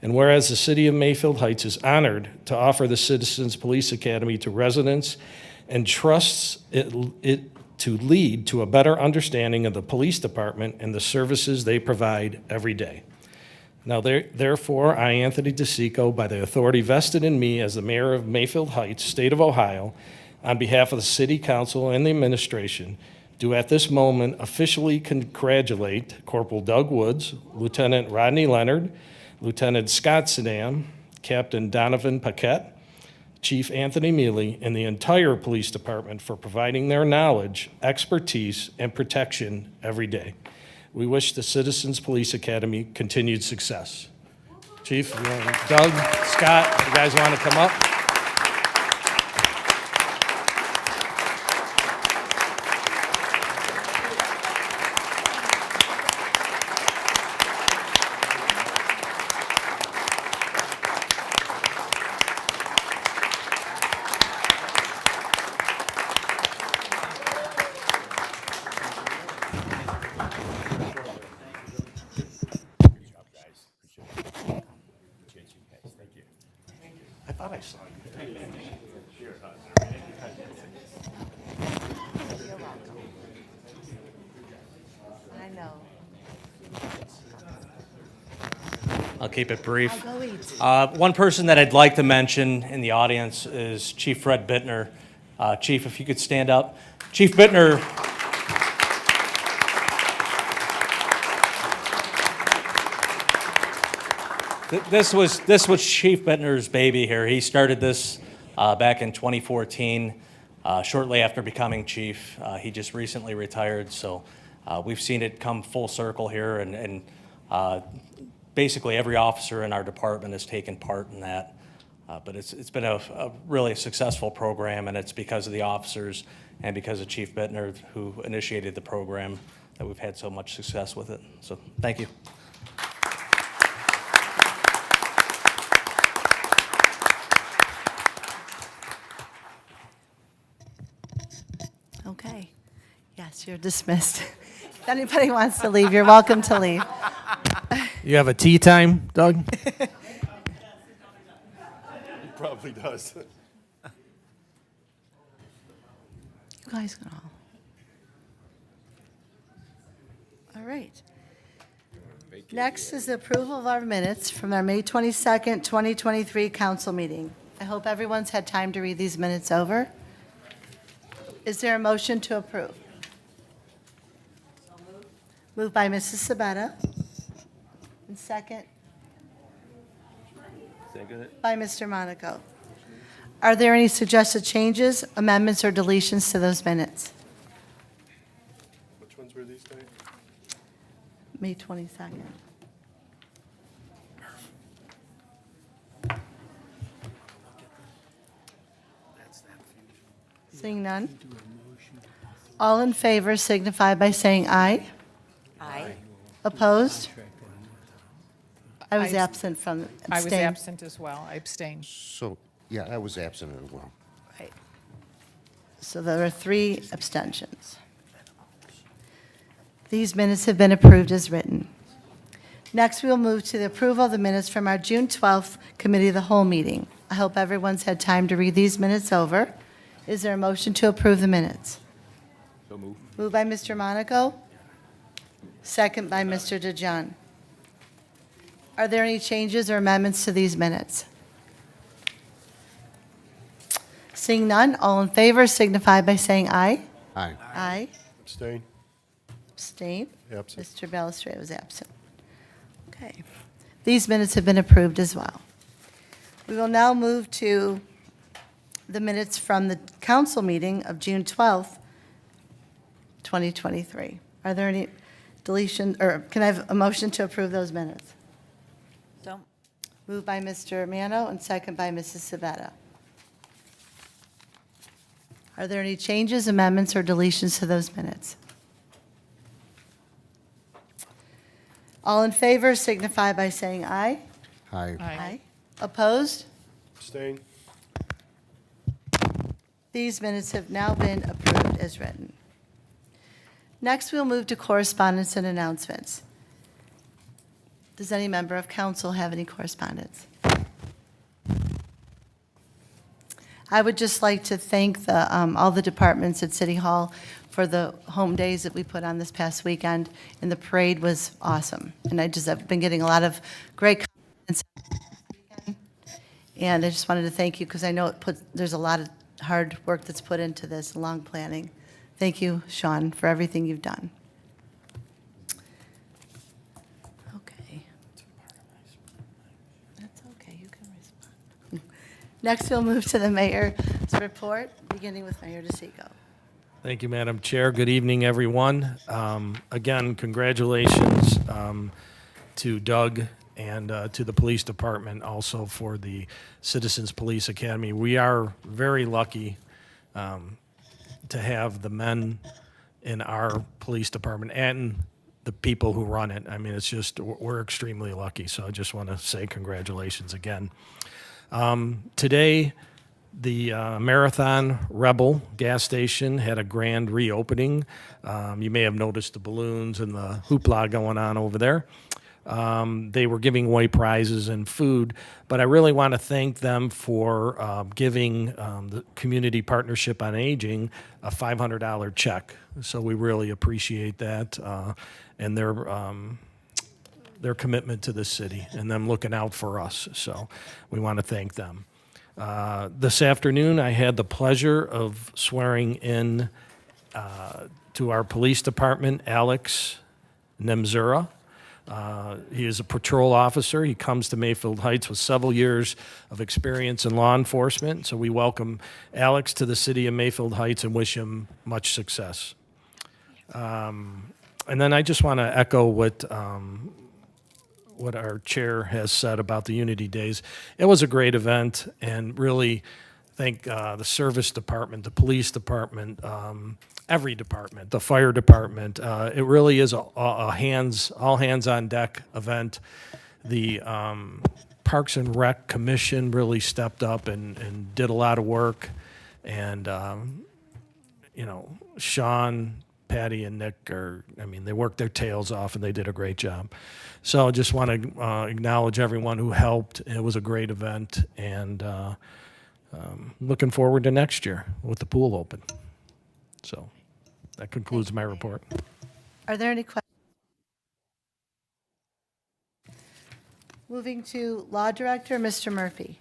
And whereas the City of Mayfield Heights is honored to offer the Citizens Police Academy to residents and trusts it to lead to a better understanding of the police department and the services they provide every day. Now, therefore, I, Anthony DeSico, by the authority vested in me as the mayor of Mayfield Heights, state of Ohio, on behalf of the city council and the administration, do at this moment officially congratulate Corporal Doug Woods, Lieutenant Rodney Leonard, Lieutenant Scott Sedam, Captain Donovan Paquette, Chief Anthony Mealy, and the entire police department for providing their knowledge, expertise, and protection every day. We wish the Citizens Police Academy continued success. Chief, Doug, Scott, you guys want to come up? I thought I saw you. I know. I'll keep it brief. I'll go eat. One person that I'd like to mention in the audience is Chief Fred Bittner. Chief, if you could stand up. Chief Bittner. This was Chief Bittner's baby here. He started this back in 2014, shortly after becoming chief. He just recently retired, so we've seen it come full circle here, and basically every officer in our department has taken part in that. But it's been a really successful program, and it's because of the officers and because of Chief Bittner, who initiated the program, that we've had so much success with it. So thank you. Okay. Yes, you're dismissed. If anybody wants to leave, you're welcome to leave. You have a tea time, Doug? He probably does. You guys can all right. Next is the approval of our minutes from our May 22nd, 2023 council meeting. I hope everyone's had time to read these minutes over. Is there a motion to approve? Moved by Mrs. Sabetta. And second? By Mr. Monaco. Are there any suggested changes, amendments, or deletions to those minutes? Which ones were these dates? May 22nd. Seeing none? All in favor signify by saying aye. Aye. Opposed? I was I- absent from, I was abstained. absent as well. I abstained. So, yeah, I was absent as well. Right. So there are 3 abstentions. These minutes have been approved as written. Next, we will move to the approval of the minutes from our June 12th Committee of the Whole meeting. I hope everyone's had time to read these minutes over. Is there a motion to approve the minutes? So move. Moved by Mr. Monaco, second by Mr. DeJong. Are there any changes or amendments to these minutes? Seeing none, all in favor signify by saying aye. Aye. Aye. Abstain? Abstain. Absent. Mr. Bellistrade was absent. Okay. These minutes have been approved as well. We will now move to the minutes from the council meeting of June 12th, 2023. Are there any deletion, or can I have a motion to approve those minutes? So, Moved by Mr. Mano and second by Mrs. Sabetta. Are there any changes, amendments, or deletions to those minutes? All in favor signify by saying aye. Aye. Aye. Opposed? Abstain? These minutes have now been approved as written. Next, we'll move to correspondence and announcements. Does any member of council have any correspondence? I would just like to thank all the departments at City Hall for the home days that we put on this past weekend, and the parade was awesome. And I've been getting a lot of great comments. And I just wanted to thank you, because I know there's a lot of hard work that's put into this, long planning. Thank you, Sean, for everything you've done. Okay. That's okay, you can respond. Next, we'll move to the mayor's report, beginning with Mayor DeSico. Thank you, Madam Chair. Good evening, everyone. Again, congratulations to Doug and to the police department also for the Citizens Police Academy. We are very lucky to have the men in our police department and the people who run it. I mean, it's just, we're extremely lucky. So I just want to say congratulations again. Today, the Marathon Rebel gas station had a grand reopening. You may have noticed the balloons and the hoopla going on over there. They were giving away prizes and food, but I really want to thank them for giving the Community Partnership on Aging a $500 check. So we really appreciate that and their commitment to the city and them looking out for us. So we want to thank them. This afternoon, I had the pleasure of swearing in to our police department, Alex Nemzura. He is a patrol officer. He comes to Mayfield Heights with several years of experience in law enforcement. So we welcome Alex to the city of Mayfield Heights and wish him much success. And then I just want to echo what our chair has said about the Unity Days. It was a great event, and really thank the service department, the police department, every department, the fire department. It really is a all hands on deck event. The Parks and Rec Commission really stepped up and did a lot of work. And, Sean, Patty, and Nick they worked their tails off and they did a great job. So I just want to acknowledge everyone who helped. It was a great event, and looking forward to next year with the pool open. So that concludes my report. Are there any questions? Moving to Law Director, Mr. Murphy.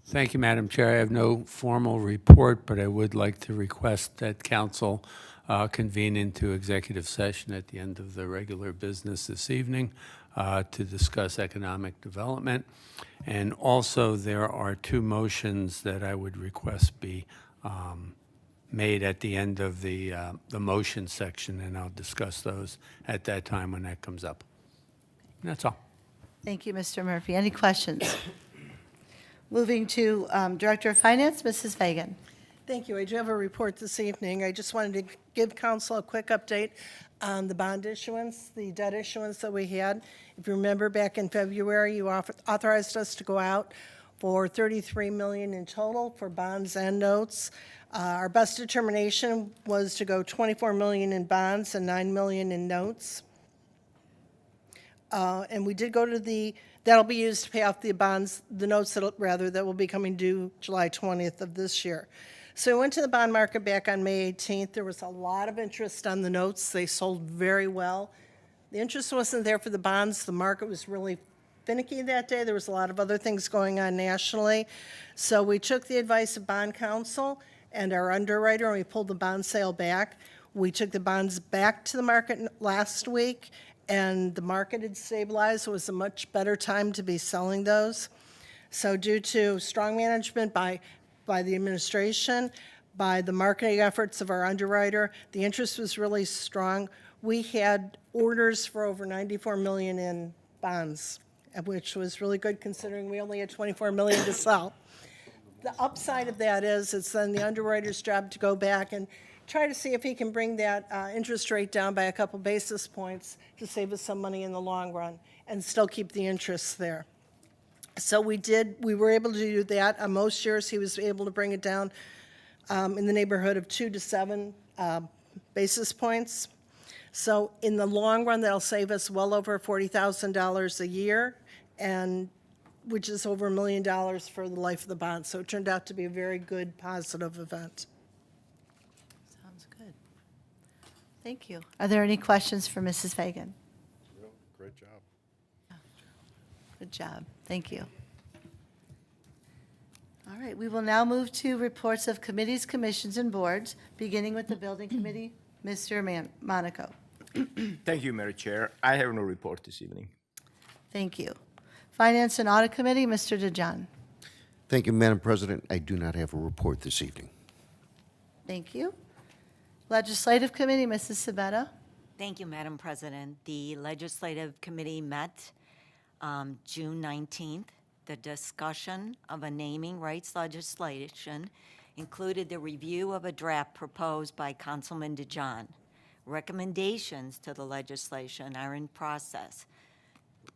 Thank you, Madam Chair. I have no formal report, but I would like to request that council convene into executive session at the end of the regular business this evening to discuss economic development. And also, there are two motions that I would request be made at the end of the motion section, and I'll discuss those at that time when that comes up. And that's all. Thank you, Mr. Murphy. Any questions? Moving to Director of Finance, Mrs. Fagan. Thank you. I do have a report this evening. I just wanted to give council a quick update on the bond issuance, the debt issuance that we had. If you remember, back in February, you authorized us to go out for $33 million in total for bonds and notes. Our best determination was to go $24 million in bonds and $9 million in notes. And we did go to that'll be used to pay off the bonds, the notes that will be coming due July 20th of this year. So we went to the bond market back on May 18th. There was a lot of interest on the notes. They sold very well. The interest wasn't there for the bonds. The market was really finicky that day. There was a lot of other things going on nationally. So we took the advice of bond counsel and our underwriter, and we pulled the bond sale back. We took the bonds back to the market last week, and the market had stabilized, so it was a much better time to be selling those. So due to strong management by the administration, by the marketing efforts of our underwriter, the interest was really strong. We had orders for over 94 million in bonds, which was really good considering we only had 24 million to sell. The upside of that is it's then the underwriter's job to go back and try to see if he can bring that interest rate down by a couple basis points to save us some money in the long run and still keep the interest there. So we were able to do that. Most years, he was able to bring it down in the neighborhood of 2 to 7 basis points. So in the long run, that'll save us well over $40,000 a year, and which is over $1 million for the life of the bond. So it turned out to be a very good, positive event. Sounds good. Thank you. Are there any questions for Mrs. Fagan? Great job. Good job. Thank you. All right, we will now move to reports of committees, commissions, and boards, beginning with the Building Committee. Mr. Monaco. Thank you, Madam Chair. I have no report this evening. Thank you. Finance and Audit Committee, Mr. DeJohn. Thank you, Madam President. I do not have a report this evening. Thank you. Legislative Committee, Mrs. Sabetta. Thank you, Madam President. The Legislative Committee met June 19th. The discussion of a naming rights legislation included the review of a draft proposed by Councilman DeJohn. Recommendations to the legislation are in process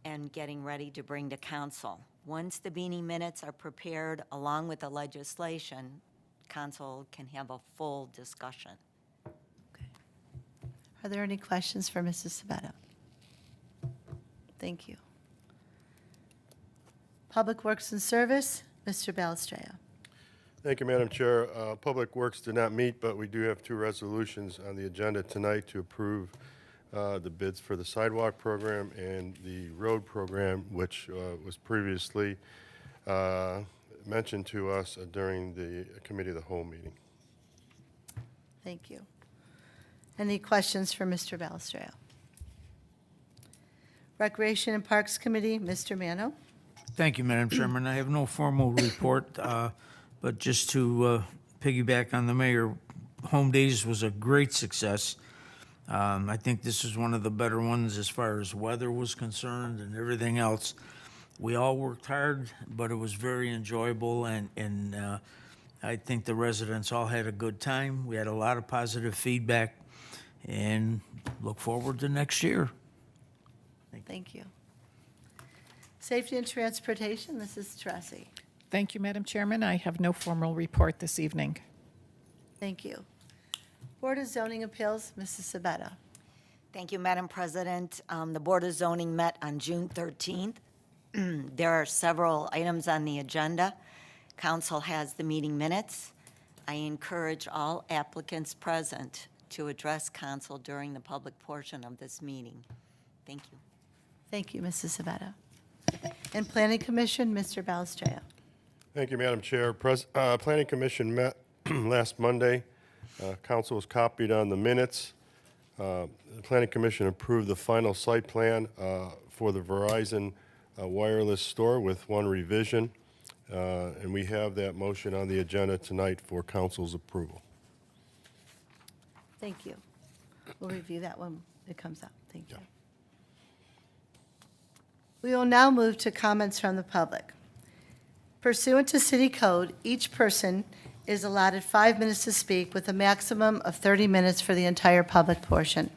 and getting ready to bring to council. Once the meeting minutes are prepared along with the legislation, council can have a full discussion. Are there any questions for Mrs. Sabetta? Thank you. Public Works and Service, Mr. Balestrea. Thank you, Madam Chair. Public Works did not meet, but we do have 2 resolutions on the agenda tonight to approve the bids for the sidewalk program and the road program, which was previously mentioned to us during the Committee of the Whole meeting. Thank you. Any questions for Mr. Balestrea? Recreation and Parks Committee, Mr. Mano. Thank you, Madam Chairman. I have no formal report, but just to piggyback on the mayor, Home Days was a great success. I think this is one of the better ones as far as weather was concerned and everything else. We all worked hard, but it was very enjoyable, and I think the residents all had a good time. We had a lot of positive feedback, and look forward to next year. Thank you. Safety and Transportation, Mrs. Teresi. Thank you, Madam Chairman. I have no formal report this evening. Thank you. Board of Zoning Appeals, Mrs. Sabetta. Thank you, Madam President. The Board of Zoning met on June 13th. There are several items on the agenda. Council has the meeting minutes. I encourage all applicants present to address council during the public portion of this meeting. Thank you. Thank you, Mrs. Sabetta. And Planning Commission, Mr. Balestrea. Thank you, Madam Chair. Planning Commission met last Monday. Council was copied on the minutes. The Planning Commission approved the final site plan for the Verizon wireless store with 1 revision. And we have that motion on the agenda tonight for council's approval. Thank you. We'll review that when it comes up. Thank you. We will now move to comments from the public. Pursuant to City Code, each person is allotted 5 minutes to speak with a maximum of 30 minutes for the entire public portion.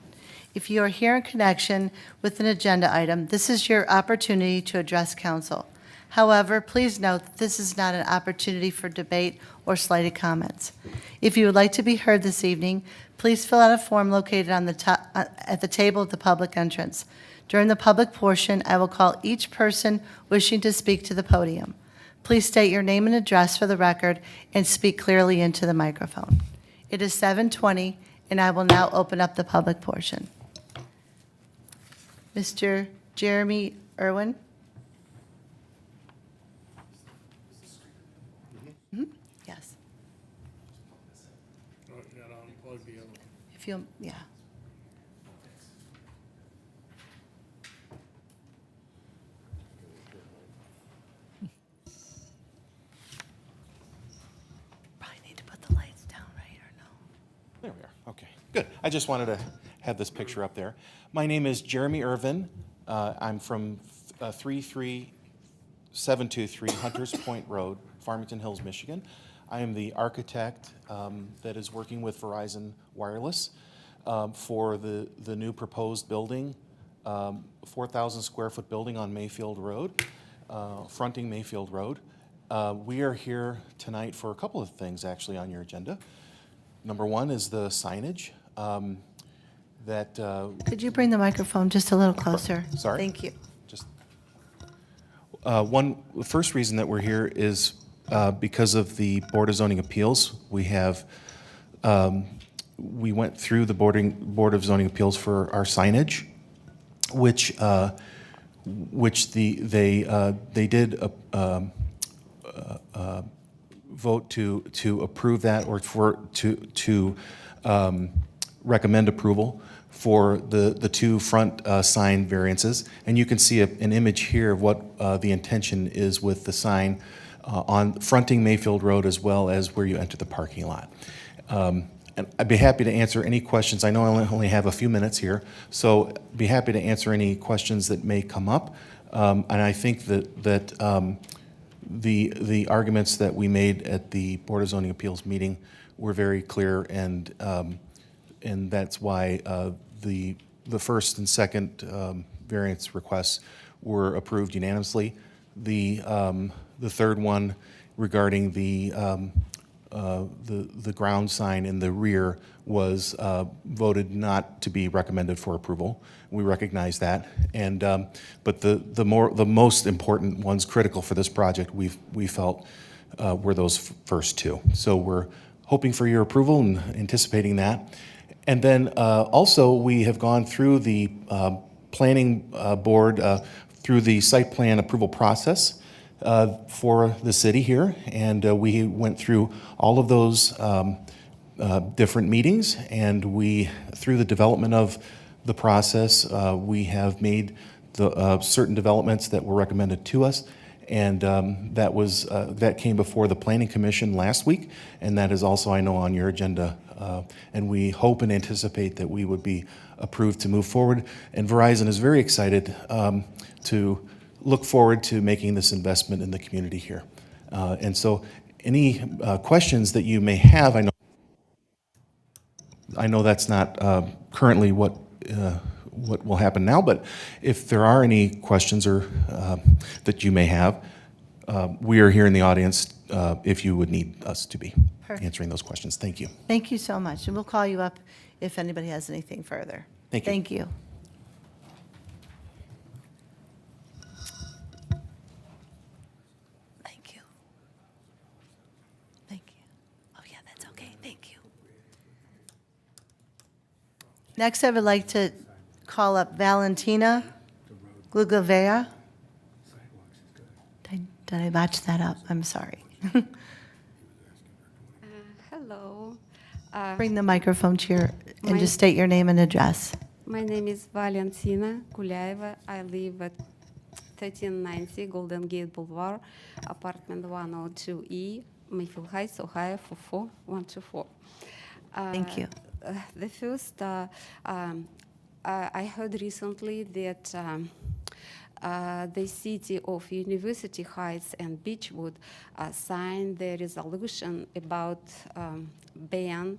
If you are here in connection with an agenda item, this is your opportunity to address council. However, please note that this is not an opportunity for debate or slighted comments. If you would like to be heard this evening, please fill out a form located on the top, at the table at the public entrance. During the public portion, I will call each person wishing to speak to the podium. Please state your name and address for the record and speak clearly into the microphone. It is 7:20, and I will now open up the public portion. Mr. Jeremy Irwin? Yes. If you, yeah. Good. I just wanted to have this picture up there. My name is Jeremy Irvin. I'm from 33723 Hunters Point Road, Farmington Hills, Michigan. I am the architect that is working with Verizon Wireless for the new proposed building, 4,000 square foot building on Mayfield Road, fronting Mayfield Road. We are here tonight for a couple of things actually on your agenda. Number one is the signage that. Could you bring the microphone just a little closer? Sorry? Thank you. Just the first reason that we're here is because of the Board of Zoning Appeals. We have we went through the Board of Zoning Appeals for our signage, which they did vote to approve that or to recommend approval for the two front sign variances. And you can see an image here of what the intention is with the sign on fronting Mayfield Road as well as where you enter the parking lot. And I'd be happy to answer any questions. I know I only have a few minutes here, so be happy to answer any questions that may come up. And I think that the arguments that we made at the Board of Zoning Appeals meeting were very clear, and that's why the first and second variance requests were approved unanimously. The third one regarding the ground sign in the rear was voted not to be recommended for approval. We recognize that, and but the most important ones, critical for this project, we felt were those first two. So we're hoping for your approval and anticipating that. And then also we have gone through the planning board through the site plan approval process for the city here, and we went through all of those different meetings, and we, through the development of the process, we have made the certain developments that were recommended to us, and that came before the Planning Commission last week, and that is also, I know, on your agenda, and we hope and anticipate that we would be approved to move forward. And Verizon is very excited to look forward to making this investment in the community here. And so any questions that you may have, I know that's not currently what will happen now, but if there are any questions or that you may have, we are here in the audience if you would need us to be answering those questions. Thank you. Thank you so much, and we'll call you up if anybody has anything further. Thank you. Thank you. Thank you. Thank you. Oh, yeah, that's okay. Thank you. Next, I would like to call up Valentina Glugavea. Did I match that up? I'm sorry. Hello. Bring the microphone to your, and My- just state your name and address. My name is Valentina Kuляeva. I live at 1390 Golden Gate Boulevard, apartment 102E, Mayfield Heights, Ohio, 44124. Thank you. The first, I heard recently that the city of University Heights and Beechwood signed the resolution about ban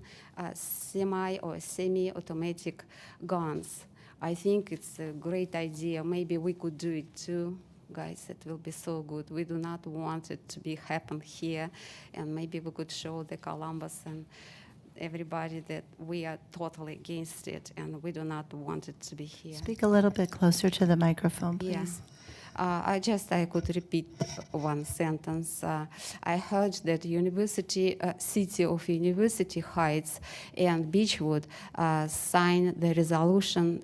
semi or semi-automatic guns. I think it's a great idea. Maybe we could do it too. Guys, it will be so good. We do not want it to be happen here, and maybe we could show the Columbus and everybody that we are totally against it, and we do not want it to be here. Speak a little bit closer to the microphone, please. Yes. I could repeat one sentence. I heard that city of University Heights and Beechwood signed the resolution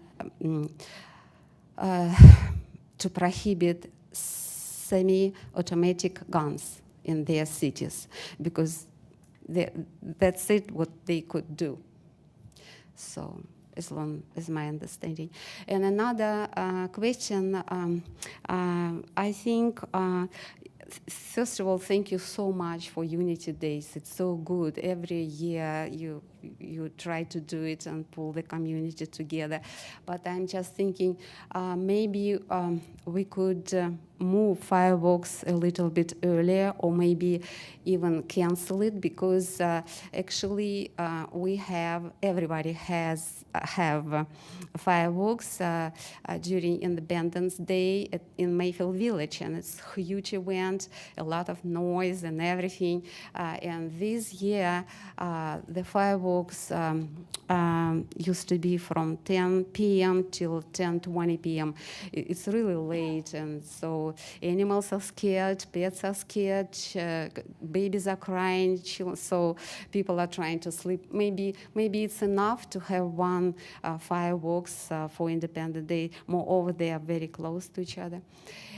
to prohibit semi-automatic guns in their cities, because that's it what they could do. So, as long as my understanding. And another question, I think, first of all, thank you so much for Unity Days. It's so good. Every year you you try to do it and pull the community together. But I'm just thinking maybe we could move fireworks a little bit earlier, or maybe even cancel it, because actually everybody have fireworks during Independence Day in Mayfield Village, and it's a huge event, a lot of noise and everything. And this year, the fireworks used to be from 10 p.m. till 10:20 p.m. It's really late, and so animals are scared, pets are scared, babies are crying, so people are trying to sleep. Maybe it's enough to have one fireworks for Independence Day. Moreover, they are very close to each other.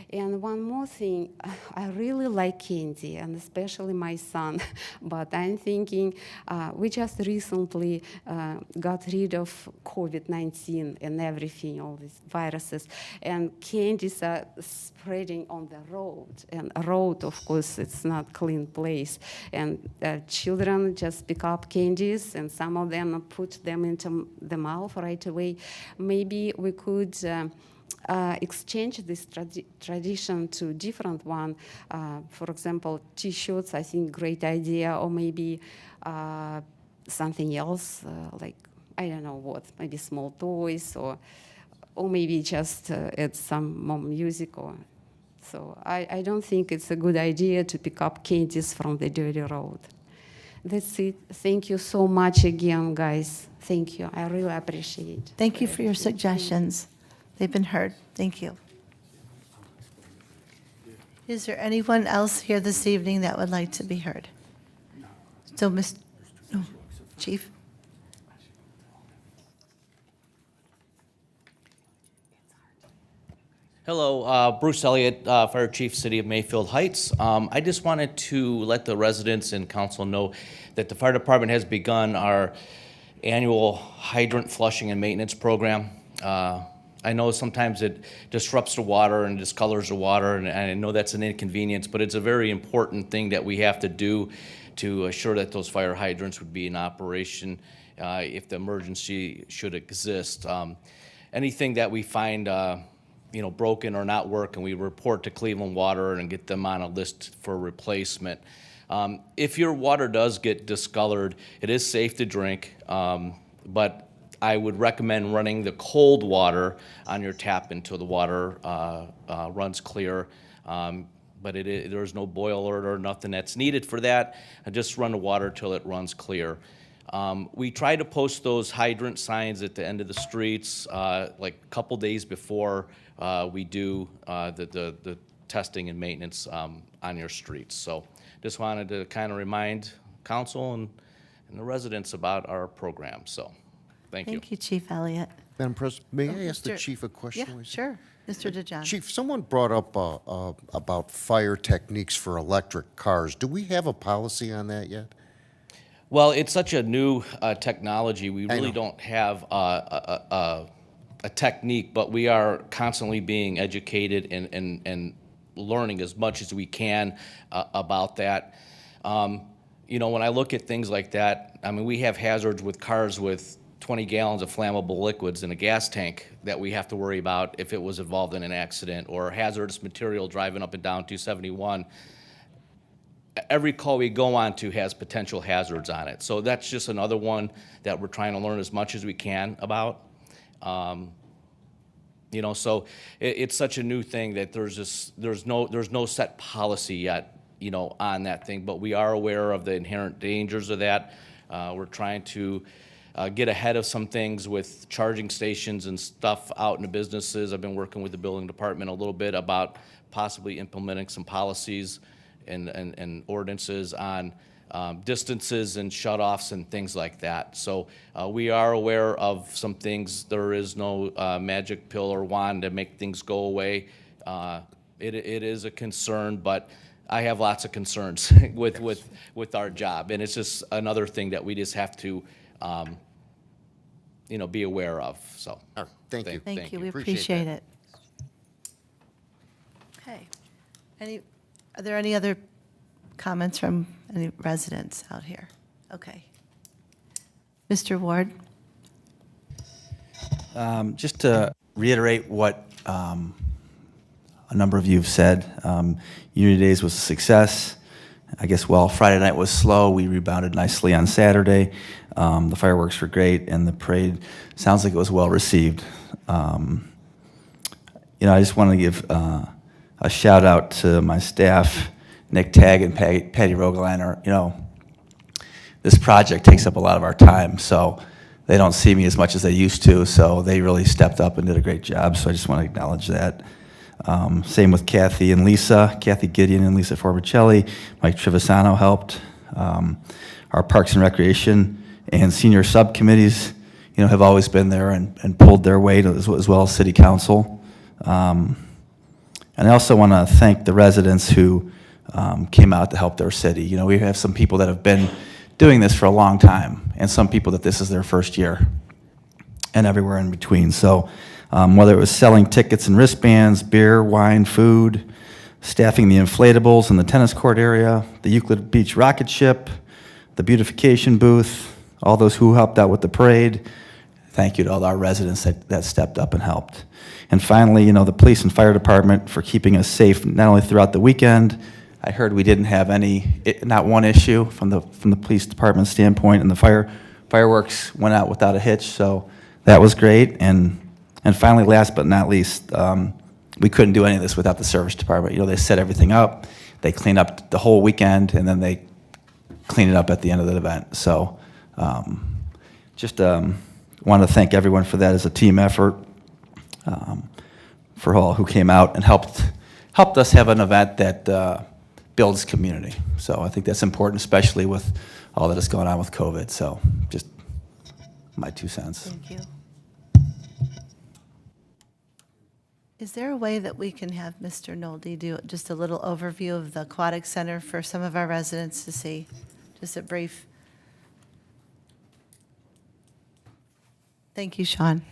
And one more thing, I really like candy, and especially my son. But I'm thinking we just recently got rid of COVID-19 and everything, all these viruses, and candies are spreading on the road. And a road, of course, it's not a clean place. And children just pick up candies, and some of them put them into the mouth right away. Maybe we could exchange this tradition to different one. For example, T-shirts, I think great idea, or maybe something else, like, I don't know what, maybe small toys, or maybe just add some more music. So I don't think it's a good idea to pick up candies from the dirty road. That's it. Thank you so much again, guys. Thank you. I really appreciate it. Thank you for your suggestions. They've been heard. Thank you. Is there anyone else here this evening that would like to be heard? So, Chief? Hello, Bruce Elliott, Fire Chief, City of Mayfield Heights. I just wanted to let the residents and council know that the fire department has begun our annual hydrant flushing and maintenance program. I know sometimes it disrupts the water and discolors the water, and I know that's an inconvenience, but it's a very important thing that we have to do to assure that those fire hydrants would be in operation if the emergency should exist. Anything that we find broken or not working, we report to Cleveland Water and get them on a list for replacement. If your water does get discolored, it is safe to drink, but I would recommend running the cold water on your tap until the water runs clear. But there's no boil alert or nothing that's needed for that. Just run the water till it runs clear. We try to post those hydrant signs at the end of the streets like a couple days before we do the testing and maintenance on your streets. So just wanted to kind of remind council and the residents about our program. So thank you. Thank you, Chief Elliott. Madam President, may I ask Mr. the chief a question? Yeah, please? sure. Mr. DeJohn. Chief, someone brought up about fire techniques for electric cars. Do we have a policy on that yet? Well, it's such a new technology. We really know. don't have a technique, but we are constantly being educated and learning as much as we can about that. When I look at things like that, I mean, we have hazards with cars with 20 gallons of flammable liquids in a gas tank that we have to worry about if it was involved in an accident, or hazardous material driving up and down 271. Every call we go on to has potential hazards on it. So that's just another one that we're trying to learn as much as we can about. So it's such a new thing that there's no set policy yet, on that thing, but we are aware of the inherent dangers of that. We're trying to get ahead of some things with charging stations and stuff out in the businesses. I've been working with the building department a little bit about possibly implementing some policies and ordinances on distances and shutoffs and things like that. So we are aware of some things. There is no magic pill or wand to make things go away. It is a concern, but I have lots of concerns with our job, and it's just another thing that we just have to be aware of. So thank you. Thank you. We appreciate it. Okay. Are there any other comments from any residents out here? Okay. Mr. Ward? Just to reiterate what a number of you have said, Unity Days was a success. I guess while Friday night was slow, we rebounded nicely on Saturday. The fireworks were great, and the parade sounds like it was well received. I just want to give a shout out to my staff, Nick Tagg and Patty Rogaliner. This project takes up a lot of our time, so they don't see me as much as they used to, so they really stepped up and did a great job, so I just want to acknowledge that. Same with Kathy and Lisa, Kathy Gideon and Lisa Formicelli. Mike Trevisano helped. Our Parks and Recreation and senior subcommittees, have always been there and pulled their weight, as well as City Council. And I also want to thank the residents who came out to help their city. We have some people that have been doing this for a long time, and some people that this is their first year, and everywhere in between. So whether it was selling tickets and wristbands, beer, wine, food, staffing the inflatables in the tennis court area, the Euclid Beach rocket ship, the beautification booth, all those who helped out with the parade, thank you to all our residents that stepped up and helped. And finally, the police and fire department for keeping us safe, not only throughout the weekend. I heard we didn't have not one issue from the police department standpoint, and the fireworks went out without a hitch, so that was great. And finally, last but not least, we couldn't do any of this without the service department. They set everything up, they cleaned up the whole weekend, and then they cleaned it up at the end of the event. So just want to thank everyone for that as a team effort, for all who came out and helped us have an event that builds community. So I think that's important, especially with all that has gone on with COVID. So just my 2 cents. Thank you. Is there a way that we can have Mr. Nolde do just a little overview of the Aquatic Center for some of our residents to see? Just a brief. Thank you, Sean.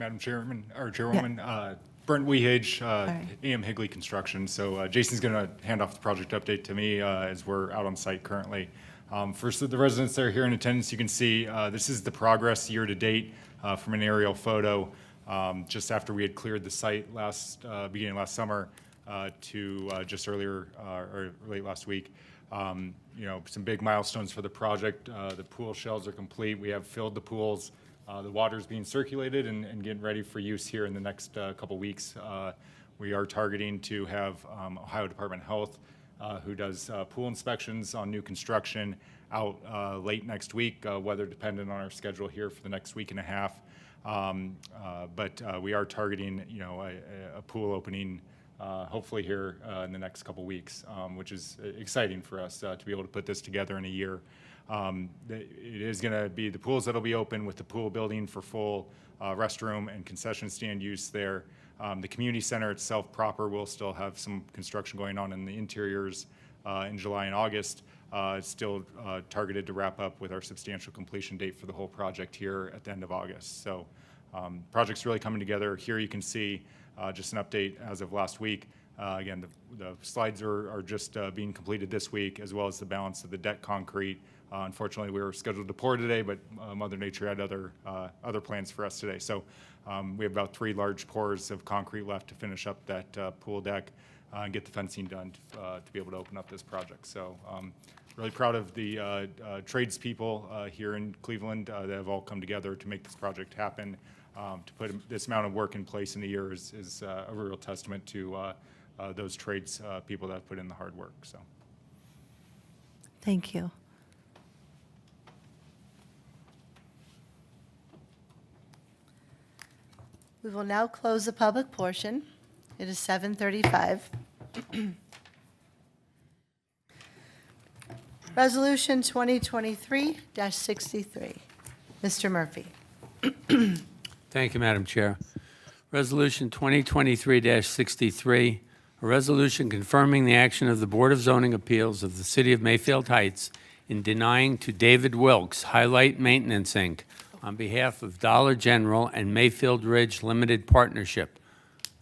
Madam Chairman, or Chairwoman, Brent Wehage, right. AM Higley Construction. So Jason's going to hand off the project update to me as we're out on site currently. First, the residents that are here in attendance, you can see this is the progress year to date from an aerial photo. Just after we had cleared the site beginning last summer to just earlier or late last week. Some big milestones for the project. The pool shells are complete. We have filled the pools. The water's being circulated and getting ready for use here in the next couple weeks. We are targeting to have Ohio Department of Health, who does pool inspections on new construction, out late next week, weather dependent on our schedule here for the next week and a half. But we are targeting, a pool opening hopefully here in the next couple weeks, which is exciting for us to be able to put this together in a year. It is going to be the pools that'll be open with the pool building for full restroom and concession stand use there. The community center itself proper will still have some construction going on in the interiors in July and August. It's still targeted to wrap up with our substantial completion date for the whole project here at the end of August. So project's really coming together. Here you can see just an update as of last week. Again, the slides are just being completed this week, as well as the balance of the deck concrete. Unfortunately, we were scheduled to pour today, but Mother Nature had other plans for us today. So we have about 3 large pours of concrete left to finish up that pool deck and get the fencing done to be able to open up this project. So really proud of the tradespeople here in Cleveland that have all come together to make this project happen. To put this amount of work in place in a year is a real testament to those trades people that have put in the hard work. So, Thank you. We will now close the public portion. It is 7:35. Resolution 2023-63. Mr. Murphy. Thank you, Madam Chair. Resolution 2023-63, a resolution confirming the action of the Board of Zoning Appeals of the City of Mayfield Heights in denying to David Wilkes Highlight Maintenance, Inc., on behalf of Dollar General and Mayfield Ridge Limited Partnership,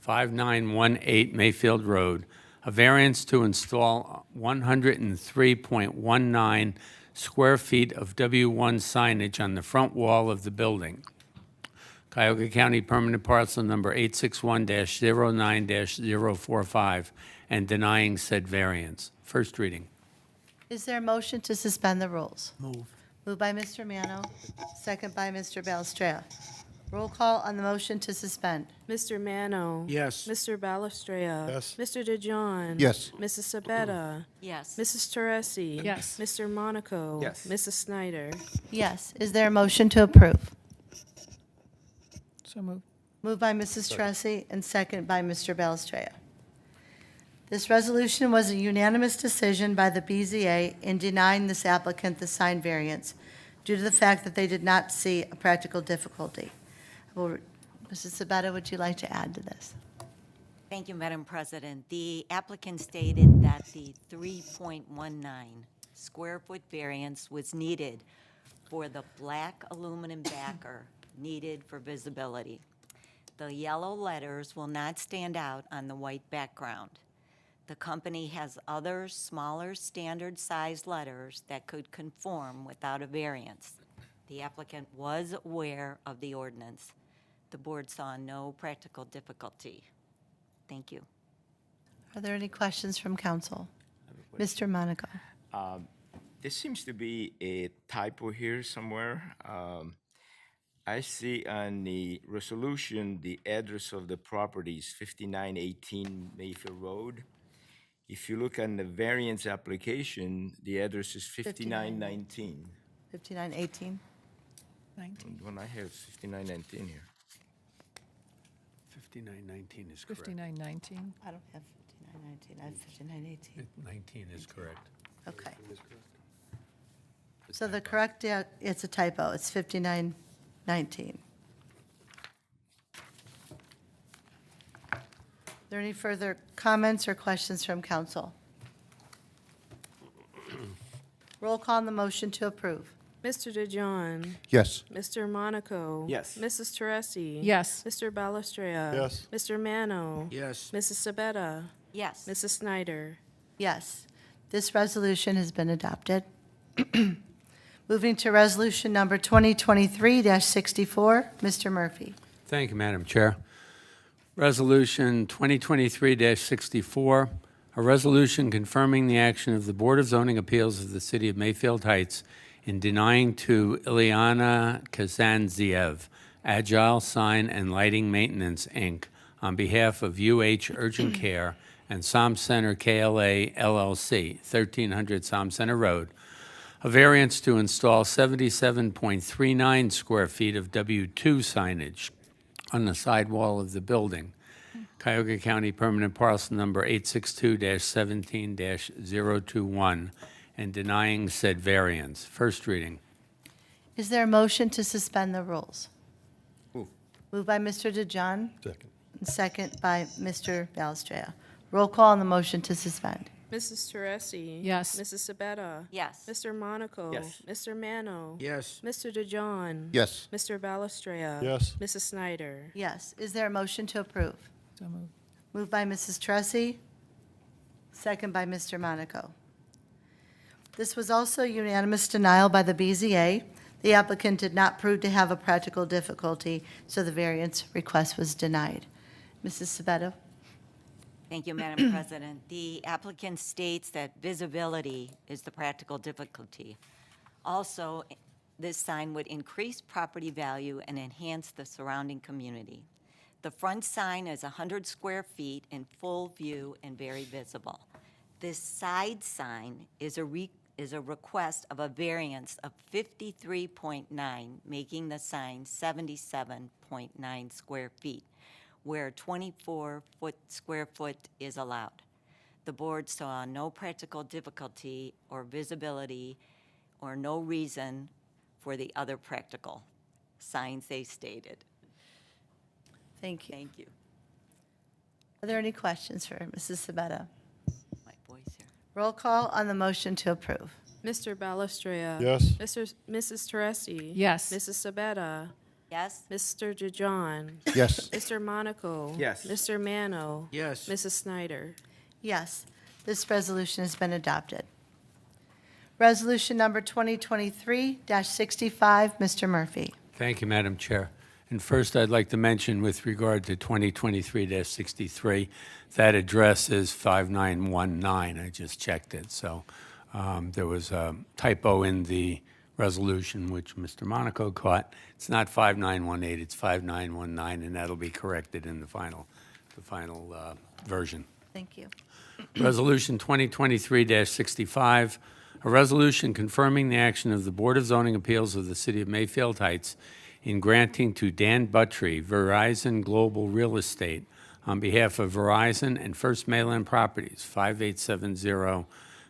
5918 Mayfield Road, a variance to install 103.19 square feet of W1 signage on the front wall of the building. Cuyahoga County Permanent Parcel Number 861-09-045, and denying said variance. First reading. Is there a motion to suspend the rules? Move. Moved by Mr. Mano, second by Mr. Balestrea. Roll call on the motion to suspend. Mr. Mano. Yes. Mr. Balestrea. Yes. Mr. DeJohn. Yes. Mrs. Sabetta. Yes. Mrs. Teresi. Yes. Mr. Monaco. Yes. Mrs. Snyder. Yes. Is there a motion to approve? So moved. Moved by Mrs. Tressi and second by Mr. Balestrea. This resolution was a unanimous decision by the BZA in denying this applicant the sign variance due to the fact that they did not see a practical difficulty. Mrs. Sabetta, would you like to add to this? Thank you, Madam President. The applicant stated that the 3.19 square foot variance was needed for the black aluminum backer needed for visibility. The yellow letters will not stand out on the white background. The company has other smaller standard size letters that could conform without a variance. The applicant was aware of the ordinance. The board saw no practical difficulty. Thank you. Are there any questions from council? Mr. Monaco. There seems to be a typo here somewhere. I see on the resolution, the address of the property is 5918 Mayfield Road. If you look on the variance application, the address is 5919. 5918. 19. The one I have is 5919 here. 5919 is correct. 5919. I don't have 5919, I have 5918. 19 is correct. Okay. So the correct, it's a typo, it's 5919. Are there any further comments or questions from council? Roll call on the motion to approve. Mr. DeJohn. Yes. Mr. Monaco. Yes. Mrs. Teresi. Yes. Mr. Balestrea. Yes. Mr. Mano. Yes. Mrs. Sabetta. Yes. Mrs. Snyder. Yes, this resolution has been adopted. Moving to resolution number 2023-64, Mr. Murphy. Thank you, Madam Chair. Resolution 2023-64, a resolution confirming the action of the Board of Zoning Appeals of the City of Mayfield Heights in denying to Ilyana Kazanziev Agile Sign and Lighting Maintenance, Inc., on behalf of UH Urgent Care and Som Center KLA LLC, 1300 Som Center Road, a variance to install 77.39 square feet of W2 signage on the sidewall of the building. Cuyahoga County Permanent Parcel Number 862-17-021, and denying said variance. First reading. Is there a motion to suspend the rules? Move. Moved by Mr. DeJohn, Second. and second by Mr. Balestrea. Roll call on the motion to suspend. Mrs. Teresi. Yes. Mrs. Sabetta. Yes. Mr. Monaco. Yes. Mr. Mano. Yes. Mr. DeJohn. Yes. Mr. Balestrea. Yes. Mrs. Snyder. Yes, is there a motion to approve? So moved. Moved by Mrs. Tressi, second by Mr. Monaco. This was also unanimous denial by the BZA. The applicant did not prove to have a practical difficulty, so the variance request was denied. Mrs. Sabetta? Thank you, Madam President. The applicant states that visibility is the practical difficulty. Also, this sign would increase property value and enhance the surrounding community. The front sign is 100 square feet in full view and very visible. This side sign is a request of a variance of 53.9, making the sign 77.9 square feet, where 24 square foot is allowed. The board saw no practical difficulty or visibility or no reason for the other practical signs they stated. Thank you. Thank you. Are there any questions for Mrs. Sabetta? My voice here. Roll call on the motion to approve. Mr. Balestria. Yes. Mrs. Teresi. Yes. Mrs. Sabetta. Yes? Mr. DeJohn. Yes. Mr. Monaco. Yes. Mr. Mano. Yes. Mrs. Snyder. Yes, this resolution has been adopted. Resolution number 2023-65, Mr. Murphy. Thank you, Madam Chair. And first, I'd like to mention with regard to 2023-63, that address is 5919. I just checked it. So there was a typo in the resolution, which Mr. Monaco caught. It's not 5918, it's 5919, and that'll be corrected in the final version. Thank you. Resolution 2023-65, a resolution confirming the action of the Board of Zoning Appeals of the City of Mayfield Heights in granting to Dan Buttry, Verizon Global Real Estate, on behalf of Verizon and First Mainland Properties, 5870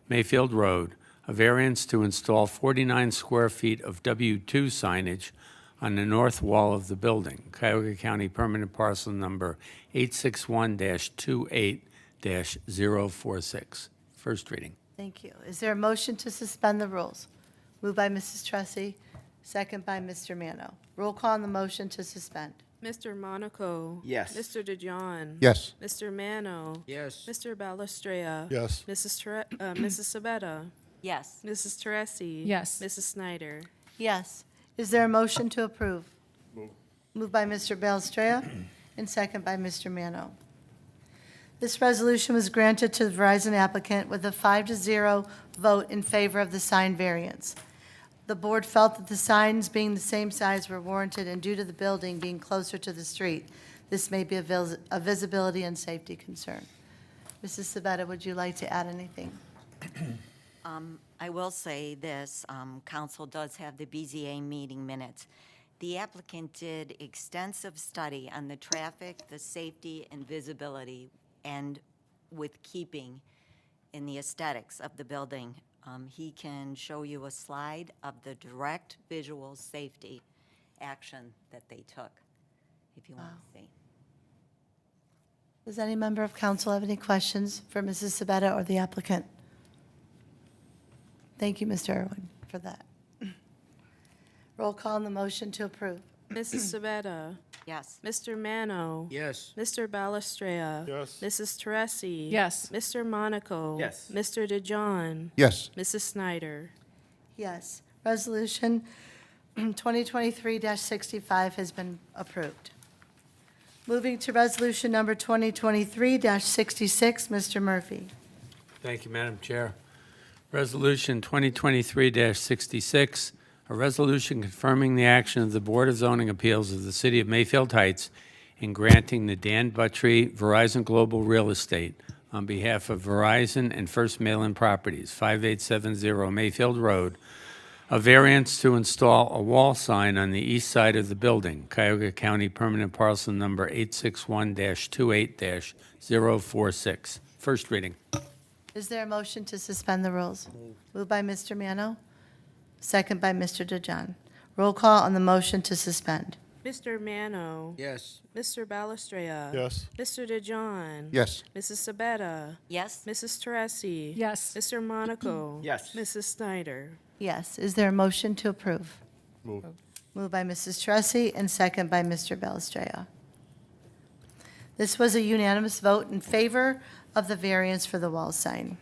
Mayfield Road, a variance to install 49 square feet of W2 signage on the north wall of the building, Cuyahoga County Permanent Parcel Number 861-28-046. First reading. Thank you. Is there a motion to suspend the rules? Moved by Mrs. Tressi, second by Mr. Mano. Roll call on the motion to suspend. Mr. Monaco. Yes. Mr. DeJohn. Yes. Mr. Mano. Yes. Mr. Balestria. Yes. Mrs. Sabetta. Yes. Mrs. Teresi. Yes. Mrs. Snyder. Yes. Is there a motion to approve? Moved by Mr. Balestria and second by Mr. Mano. This resolution was granted to the Verizon applicant with a 5-0 vote in favor of the sign variance. The board felt that the signs being the same size were warranted, and due to the building being closer to the street, this may be a visibility and safety concern. Mrs. Sabetta, would you like to add anything? I will say this, council does have the BZA meeting minutes. The applicant did extensive study on the traffic, the safety, and visibility, and with keeping in the aesthetics of the building. He can show you a slide of the direct visual safety action that they took, if you want to see. Does any member of council have any questions for Mrs. Sabetta or the applicant? Thank you, Mr. Irwin, for that. Roll call on the motion to approve. Mrs. Sabetta. Yes. Mr. Mano. Yes. Mr. Balestria. Yes. Mrs. Teresi. Yes. Mr. Monaco. Yes. Mr. DeJohn. Yes. Mrs. Snyder. Yes. Resolution 2023-65 has been approved. Moving to resolution number 2023-66, Mr. Murphy. Thank you, Madam Chair. Resolution 2023-66, a resolution confirming the action of the Board of Zoning Appeals of the City of Mayfield Heights in granting the Dan Buttry Verizon Global Real Estate on behalf of Verizon and First Mainland Properties, 5870 Mayfield Road, a variance to install a wall sign on the east side of the building, Cuyahoga County Permanent Parcel Number 861-28-046. First reading. Is there a motion to suspend the rules? Moved by Mr. Mano, second by Mr. DeJohn. Roll call on the motion to suspend. Mr. Mano. Yes. Mr. Balestria. Yes. Mr. DeJohn. Yes. Mrs. Sabetta. Yes? Mrs. Teresi. Yes. Mr. Monaco. Yes. Mrs. Snyder. Yes. Is there a motion to approve? Move. Moved by Mrs. Teresi and second by Mr. Balestria. This was a unanimous vote in favor of the variance for the wall sign.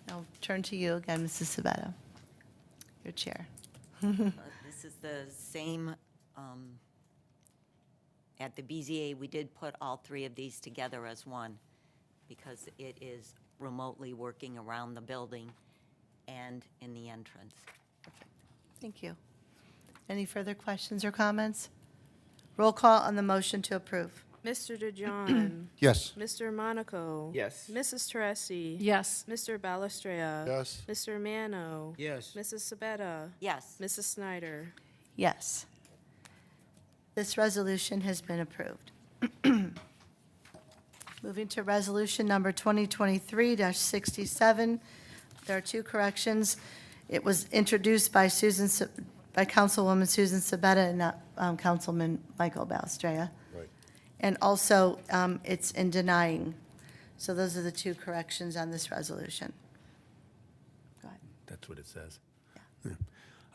I'll turn to you again, Mrs. Sabetta, your chair. This is the same, at the BZA, we did put all three of these together as one because it is remotely working around the building and in the entrance. Thank you. Any further questions or comments? Roll call on the motion to approve. Mr. DeJohn. Yes. Mr. Monaco. Yes. Mrs. Teresi. Yes. Mr. Balestria. Yes. Mr. Mano. Yes. Mrs. Sabetta. Yes. Mrs. Snyder. Yes. This resolution has been approved. Moving to resolution number 2023-67, there are two corrections. It was introduced by Councilwoman Susan Sabetta and not Councilman Michael Balestria. Right. And also, it's in denying. So those are the two corrections on this resolution. Go ahead. That's what it says.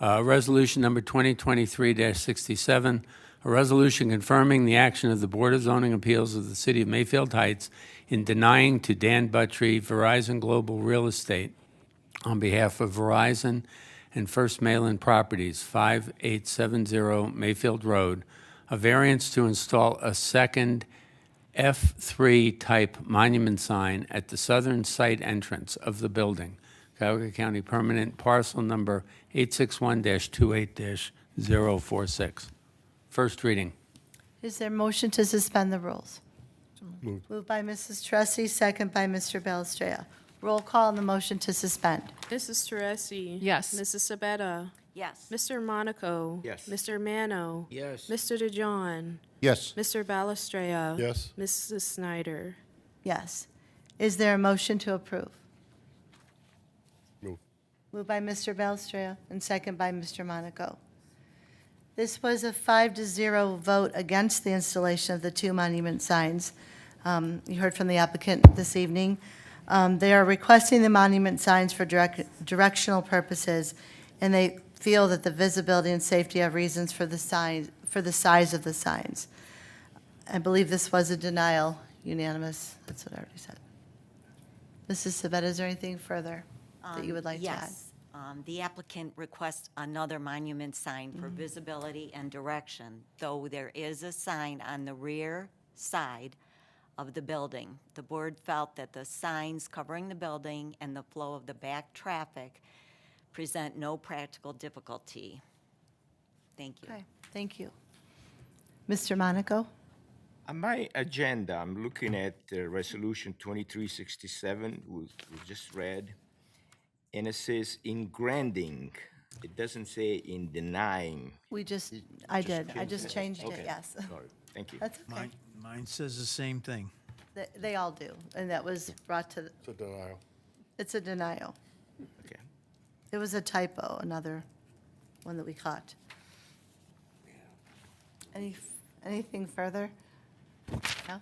Resolution number 2023-67, a resolution confirming the action of the Board of Zoning Appeals of the City of Mayfield Heights in denying to Dan Buttry, Verizon Global Real Estate, on behalf of Verizon and First Mayland Properties, 5870 Mayfield Road, a variance to install a second F3 type monument sign at the southern site entrance of the building, Cuyahoga County Permanent Parcel Number 861-28-046. First reading. Is there a motion to suspend the rules? Moved. Moved by Mrs. Tressi, second by Mr. Belstrea. Roll call on the motion to suspend. Mrs. Teresi. Yes. Mrs. Sabetta. Yes. Mr. Monaco. Yes. Mr. Mano. Yes. Mr. DeJohn. Yes. Mr. Balestrea. Yes. Mrs. Snyder. Yes. Is there a motion to approve? Moved. Moved by Mr. Belstrea and second by Mr. Monaco. This was a 5-0 vote against the installation of the two monument signs. You heard from the applicant this evening. They are requesting the monument signs for directional purposes, and they feel that the visibility and safety have reasons for the size of the signs. I believe this was a denial, unanimous. That's what I already said. Mrs. Sabetta, is there anything further that you would like to add? Yes. The applicant requests another monument sign for visibility and direction, though there is a sign on the rear side of the building. The board felt that the signs covering the building and the flow of the back traffic present no practical difficulty. Thank you. Okay, thank you. Mr. Monaco? On my agenda, I'm looking at Resolution 2367, we just read, and it says in granting. It doesn't say in denying. I just changed it, Okay. yes. Sorry, thank you. That's okay. Mine says the same thing. They all do, and that was brought to, It's a denial. it's a denial. Okay. It was a typo, another one that we caught. Anything further? No?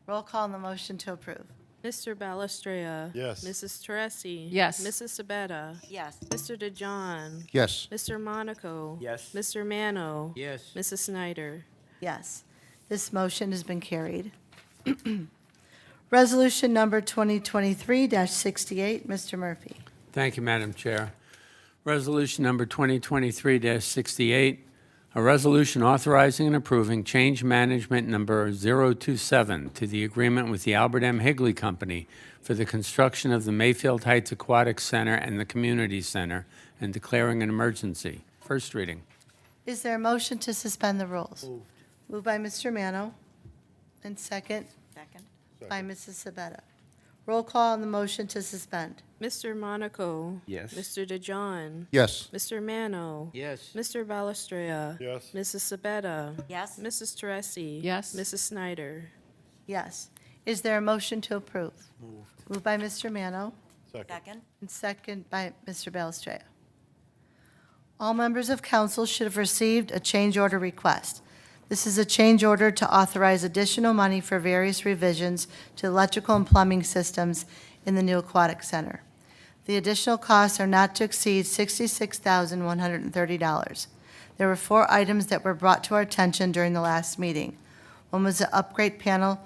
Roll call on the motion to approve. Mr. Balestrea. Yes. Mrs. Teresi. Yes. Mrs. Sabetta. Yes. Mr. DeJohn. Yes. Mr. Monaco. Yes. Mr. Mano. Yes. Mrs. Snyder. Yes. This motion has been carried. Resolution number 2023-68, Mr. Murphy. Thank you, Madam Chair. Resolution number 2023-68, a resolution authorizing and approving change management number 027 to the agreement with the Albert M. Higley Company for the construction of the Mayfield Heights Aquatic Center and the Community Center and declaring an emergency. First reading. Is there a motion to suspend the rules? Moved by Mr. Mano, and second Second? by Mrs. Sabetta. Roll call on the motion to suspend. Mr. Monaco. Yes. Mr. DeJohn. Yes. Mr. Mano. Yes. Mr. Balestrea. Yes. Mrs. Sabetta. Yes. Mrs. Teresi. Yes. Mrs. Snyder. Yes. Is there a motion to approve? Moved by Mr. Mano, Second? and second by Mr. Belestrea. All members of council should have received a change order request. This is a change order to authorize additional money for various revisions to electrical and plumbing systems in the new aquatic center. The additional costs are not to exceed $66,130. There were 4 items that were brought to our attention during the last meeting. One was the upgrade panel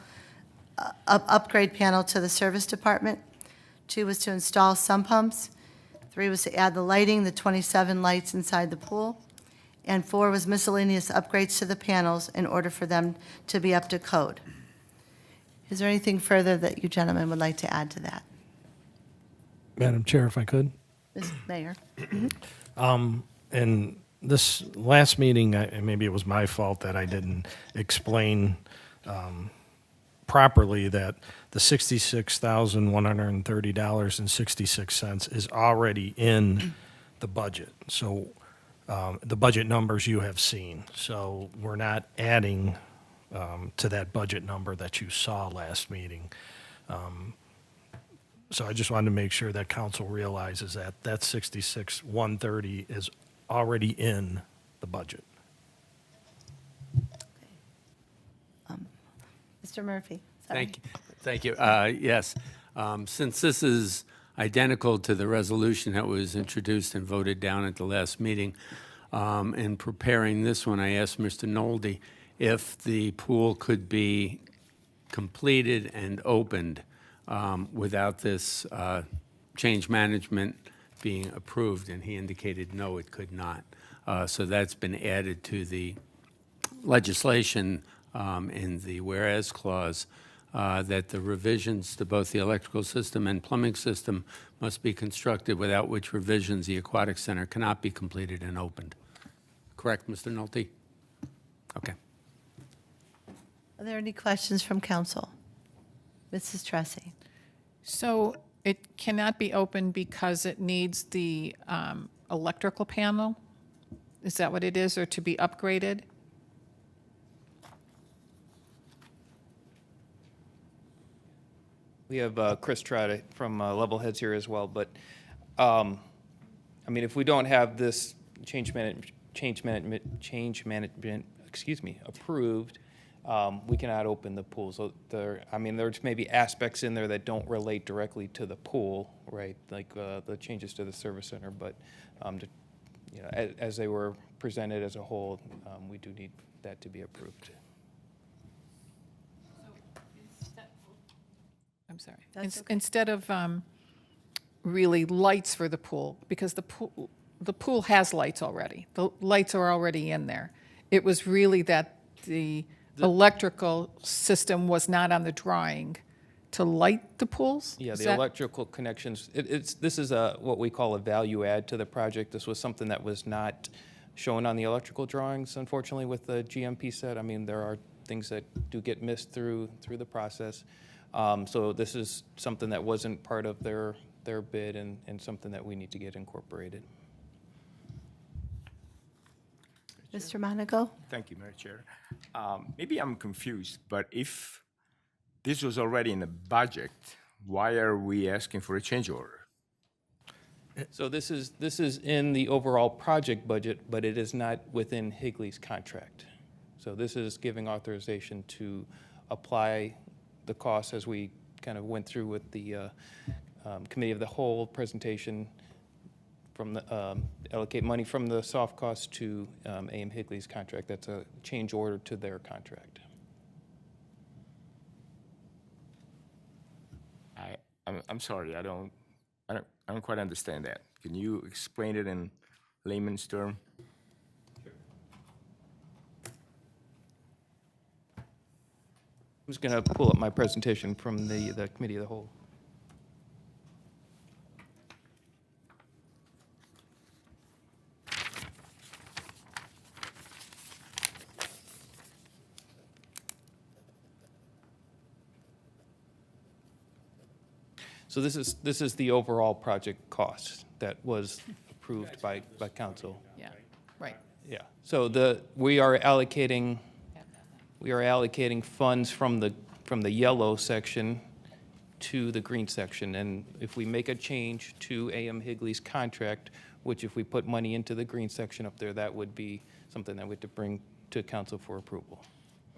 to the service department. 2 was to install sump pumps. 3 was to add the lighting, the 27 lights inside the pool. And 4 was miscellaneous upgrades to the panels in order for them to be up to code. Is there anything further that you gentlemen would like to add to that? Madam Chair, if I could. Ms. Mayor? In this last meeting, maybe it was my fault that I didn't explain properly that the $66,130.66 is already in the budget. So the budget numbers you have seen. So we're not adding to that budget number that you saw last meeting. So I just wanted to make sure that council realizes that that 66,130 is already in the budget. Mr. Murphy. Sorry. Thank you. Thank you. Yes, since this is identical to the resolution that was introduced and voted down at the last meeting, in preparing this one, I asked Mr. Nolde if the pool could be completed and opened without this change management being approved, and he indicated no, it could not. So that's been added to the legislation in the whereas clause, that the revisions to both the electrical system and plumbing system must be constructed, without which revisions the aquatic center cannot be completed and opened. Correct, Mr. Nolte? Okay. Are there any questions from council? Mrs. Tressi. So it cannot be opened because it needs the electrical panel? Is that what it is, or to be upgraded? We have Chris Trout from Level Heads here as well, but, I mean, if we don't have this change management, approved, we cannot open the pool. So there's maybe aspects in there that don't relate directly to the pool, right? Like the changes to the service center, but, as they were presented as a whole, we do need that to be approved. I'm sorry. That's okay. Instead of really lights for the pool, because the pool has lights already. The lights are already in there. It was really that the electrical system was not on the drawing to light the pools? Yeah, Is the that- electrical connections, this is what we call a value add to the project. This was something that was not shown on the electrical drawings, unfortunately, with the GMP set. I mean, there are things that do get missed through the process. So this is something that wasn't part of their bid, and something that we need to get incorporated. Mr. Monaco? Thank you, Madam Chair. Maybe I'm confused, but if this was already in the budget, why are we asking for a change order? So this is in the overall project budget, but it is not within Higley's contract. So this is giving authorization to apply the costs as we kind of went through with the committee of the whole presentation, from the allocate money from the soft costs to A.M. Higley's contract. That's a change order to their contract. I'm sorry, I don't quite understand that. Can you explain it in layman's term? I'm just going to pull up my presentation from the committee of the whole. So this is the overall project cost that was approved by council. Yeah, right. Yeah. So we are allocating funds from the yellow section to the green section. And if we make a change to A.M. Higley's contract, which if we put money into the green section up there, that would be something that we have to bring to council for approval.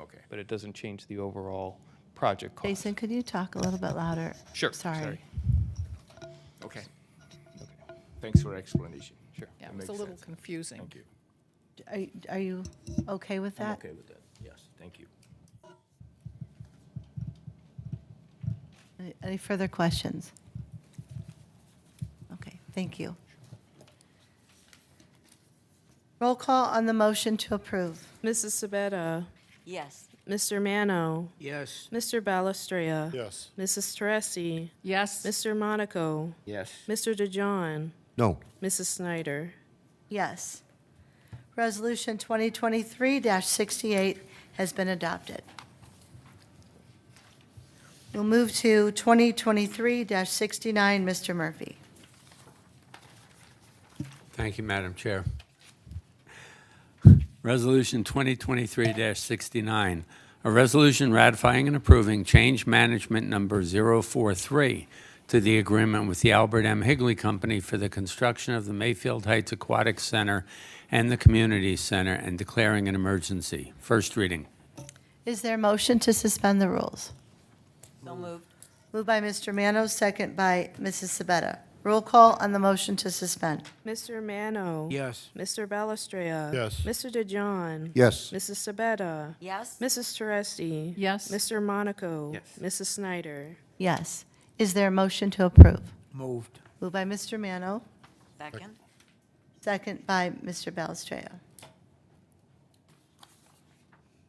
Okay. But it doesn't change the overall project cost. Jason, could you talk a little bit louder? Sure. Sorry. Okay. Thanks for explanation. Sure. Yeah, That it was a makes little sense. confusing. Thank you. Are you okay with I'm that? okay with that. Yes, thank you. Any further questions? Okay, thank you. Roll call on the motion to approve. Mrs. Sabetta, Yes. Mr. Mano, Yes. Mr. Balestria. Yes. Mrs. Teresi, Yes? Mr. Monaco, Yes. Mr. DeJohn, No. Mrs. Snyder. Yes. Resolution 2023-68 has been adopted. We'll move to 2023-69, Mr. Murphy. Thank you, Madam Chair. Resolution 2023-69, a resolution ratifying and approving change management number 043 to the agreement with the Albert M. Higley Company for the construction of the Mayfield Heights Aquatic Center and the Community Center, and declaring an emergency. First reading. Is there a motion to suspend the rules? So moved. Moved by Mr. Mano, second by Mrs. Sabetta. Roll call on the motion to suspend. Mr. Mano. Yes. Mr. Balestria. Yes. Mr. DeJohn. Yes. Mrs. Sabetta. Yes? Mrs. Teresi. Yes. Mr. Monaco. Yes. Mrs. Snyder. Yes. Is there a motion to approve? Moved. Moved by Mr. Mano, Second? second by Mr. Balestrea.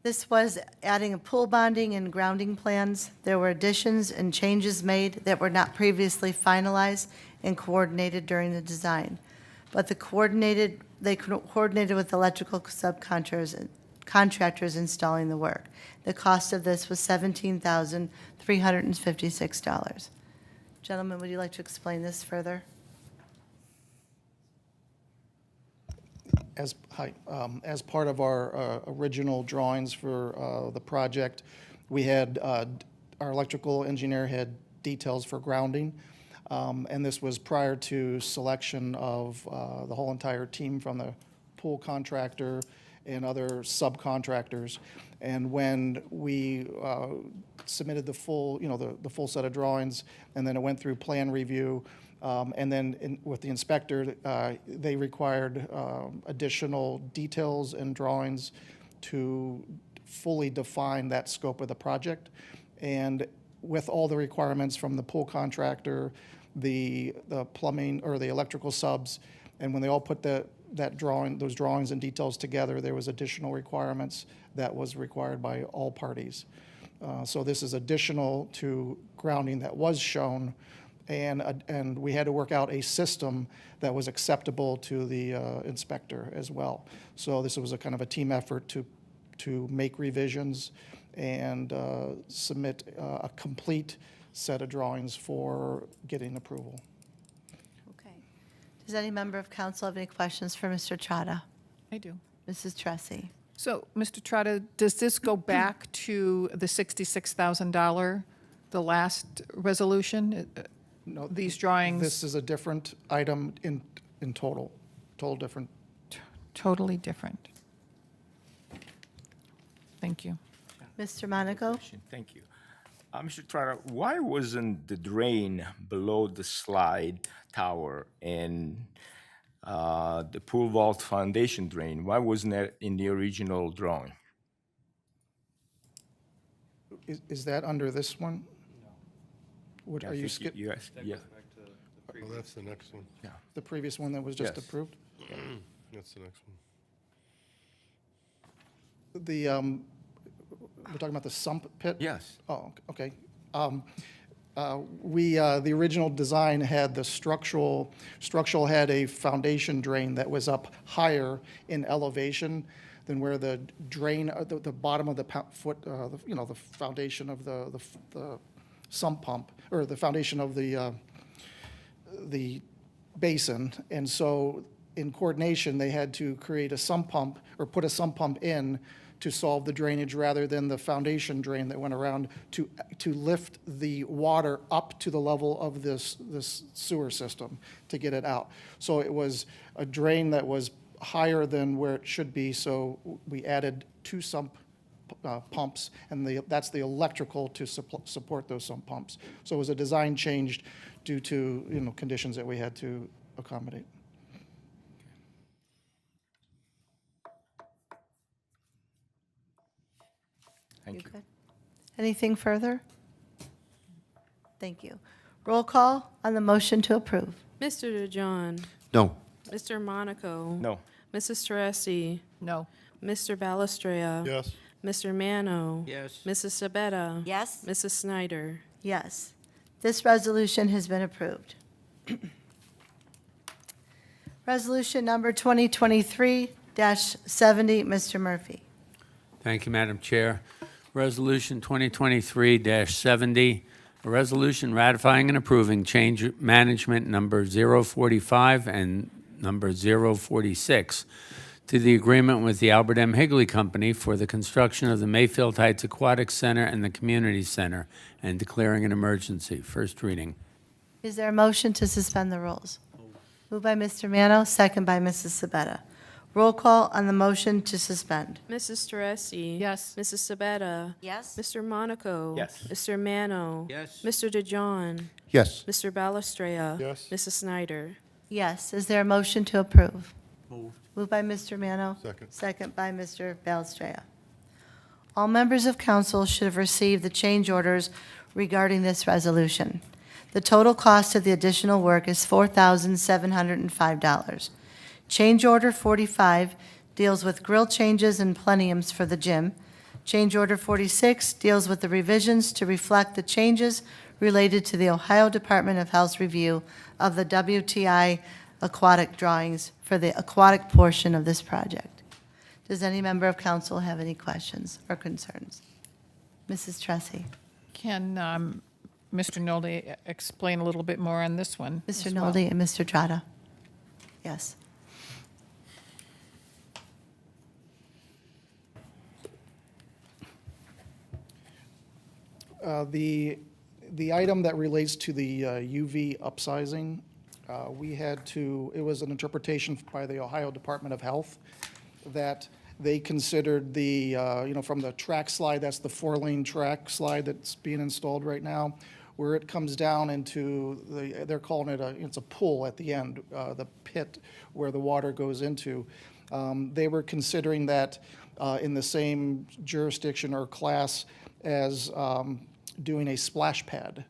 This was adding a pool bonding and grounding plans. There were additions and changes made that were not previously finalized and coordinated during the design. But they coordinated with electrical contractors installing the work. The cost of this was $17,356. Gentlemen, would you like to explain this further? As part of our original drawings for the project, we had, our electrical engineer had details for grounding, and this was prior to selection of the whole entire team from the pool contractor and other subcontractors. And when we submitted the full, the full set of drawings, and then it went through plan review, and then with the inspector, they required additional details and drawings to fully define that scope of the project. And with all the requirements from the pool contractor, the plumbing or the electrical subs, and when they all put those drawings and details together, there was additional requirements that was required by all parties. So this is additional to grounding that was shown, and we had to work out a system that was acceptable to the inspector as well. So this was a kind of a team effort to make revisions and submit a complete set of drawings for getting approval. Okay. Does any member of council have any questions for Mr. Trotta? I do. Mrs. Tressi? So, Mr. Trotta, does this go back to the $66,000, the last resolution? No, These drawings? This is a different item in total different. Totally different. Thank you. Mr. Monaco? Thank you. Mr. Trotter, why wasn't the drain below the slide tower and the pool vault foundation drain, why wasn't that in the original drawing? Is that under this one? What, are you skip, Yes, yeah. Oh, that's the next one. Yeah. the previous one that was just Yes. approved? That's the next one. The, we're talking about the sump pit? Yes. Oh, okay. The original design had the structural had a foundation drain that was up higher in elevation than where the drain, the bottom of the the foundation of the sump pump, or the foundation of the basin. And so in coordination, they had to create a sump pump, or put a sump pump in to solve the drainage rather than the foundation drain that went around to lift the water up to the level of this sewer system to get it out. So it was a drain that was higher than where it should be, so we added two sump pumps, and that's the electrical to support those sump pumps. So it was a design change due to, conditions that we had to accommodate. Thank you. Good. Anything further? Thank you. Roll call on the motion to approve. Mr. DeJohn. No. Mr. Monaco. No. Mrs. Teresi. No. Mr. Balestria. Yes. Mr. Mano. Yes. Mrs. Sabetta. Yes? Mrs. Snyder. Yes. This resolution has been approved. Resolution number 2023-70, Mr. Murphy. Thank you, Madam Chair. Resolution 2023-70, a resolution ratifying and approving change management number 045 and number 046 to the agreement with the Albert M. Higley Company for the construction of the Mayfield Heights Aquatic Center and the Community Center and declaring an emergency. First reading. Is there a motion to suspend the rules? Moved by Mr. Mano, second by Mrs. Sabetta. Roll call on the motion to suspend. Mrs. Teresi. Yes. Mrs. Sabetta. Yes? Mr. Monaco. Yes. Mr. Mano. Yes. Mr. DeJohn. Yes. Mr. Balestrea. Yes. Mrs. Snyder. Yes. Is there a motion to approve? Moved. Moved by Mr. Mano. Second. Second by Mr. Balestrea. All members of council should have received the change orders regarding this resolution. The total cost of the additional work is $4,705. Change order 45 deals with grill changes and pleniums for the gym. Change order 46 deals with the revisions to reflect the changes related to the Ohio Department of Health's review of the WTI aquatic drawings for the aquatic portion of this project. Does any member of council have any questions or concerns? Mrs. Tressi. Can Mr. Nolde explain a little bit more on this one? Mr. as well? Nolde and Mr. Trotta. Yes. The item that relates to the UV upsizing, we had to, it was an interpretation by the Ohio Department of Health that they considered the, from the track slide, that's the 4-lane track slide that's being installed right now, where it comes down into they're calling it it's a pool at the end, the pit where the water goes into. They were considering that in the same jurisdiction or class as doing a splash pad.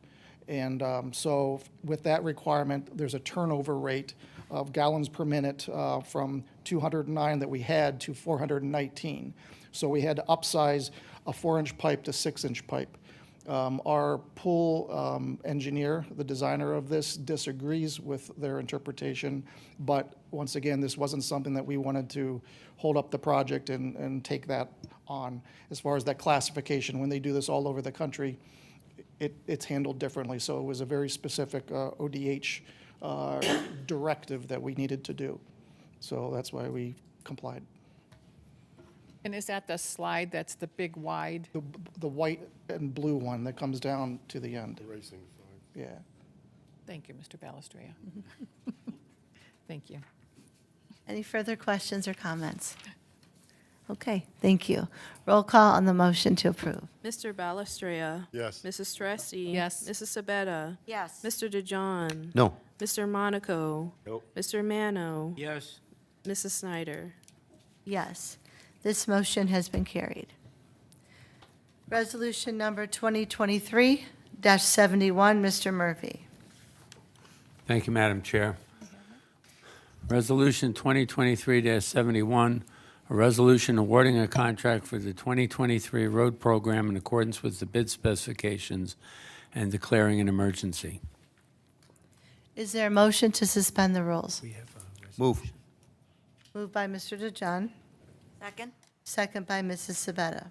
And so with that requirement, there's a turnover rate of gallons per minute from 209 that we had to 419. So we had to upsize a 4-inch pipe to 6-inch pipe. Our pool engineer, the designer of this, disagrees with their interpretation, but once again, this wasn't something that we wanted to hold up the project and take that on. As far as that classification, when they do this all over the country, it's handled differently, so it was a very specific ODH directive that we needed to do. So that's why we complied. And is that the slide that's the big wide? The white and blue one that comes down to the end. The racing side. Yeah. Thank you, Mr. Balestrea. Thank you. Any further questions or comments? Okay, thank you. Roll call on the motion to approve. Mr. Balestrea. Yes. Mrs. Teresi. Yes. Mrs. Sabetta. Yes. Mr. DeJohn. No. Mr. Monaco. Nope. Mr. Mano. Yes. Mrs. Snyder. Yes, this motion has been carried. Resolution number 2023-71, Mr. Murphy. Thank you, Madam Chair. Resolution 2023-71, a resolution awarding a contract for the 2023 road program in accordance with the bid specifications and declaring an emergency. Is there a motion to suspend the rules? Move. Moved by Mr. DeJohn, Second? second by Mrs. Sabetta.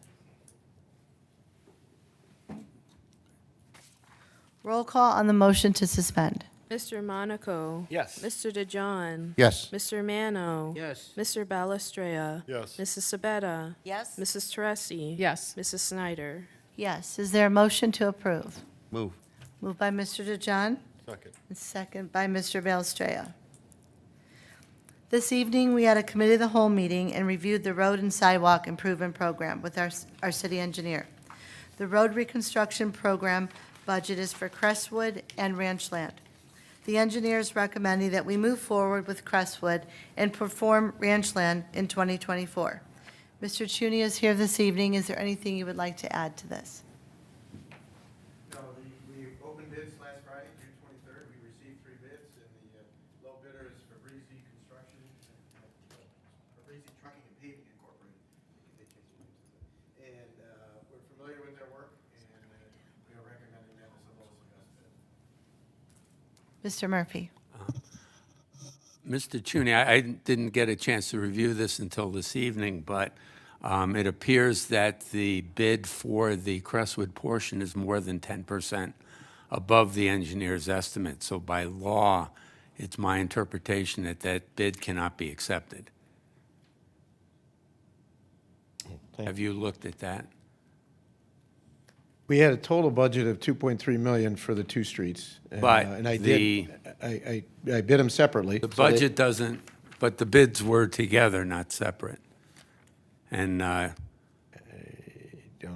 Roll call on the motion to suspend. Mr. Monaco. Yes. Mr. DeJohn. Yes. Mr. Mano. Yes. Mr. Balestrea. Yes. Mrs. Sabetta. Yes? Mrs. Teresi. Yes. Mrs. Snyder. Yes, is there a motion to approve? Move. Moved by Mr. DeJohn, Second. and second by Mr. Balestrea. This evening, we had a committee of the whole meeting and reviewed the road and sidewalk improvement program with our city engineer. The road reconstruction program budget is for Crestwood and Ranchland. The engineer is recommending that we move forward with Crestwood and perform Ranchland in 2024. Mr. Chuney is here this evening. Is there anything you would like to add to this? No, we opened bids last Friday, June 23rd. We received 3 bids, and the low bidder is Fabrizi Construction, Fabrizi Trucking and Paving Incorporated. They changed the names of it. And we're familiar with their work, and we are recommending them as the lowest and best bid. Mr. Murphy? Mr. Chuney, I didn't get a chance to review this until this evening, but it appears that the bid for the Crestwood portion is more than 10% above the engineer's estimate. So by law, it's my interpretation that that bid cannot be accepted. Have you looked at that? We had a total budget of 2.3 million for the 2 streets. But and I the- did, I bid them separately. The so they- budget doesn't But the bids were together, not separate. And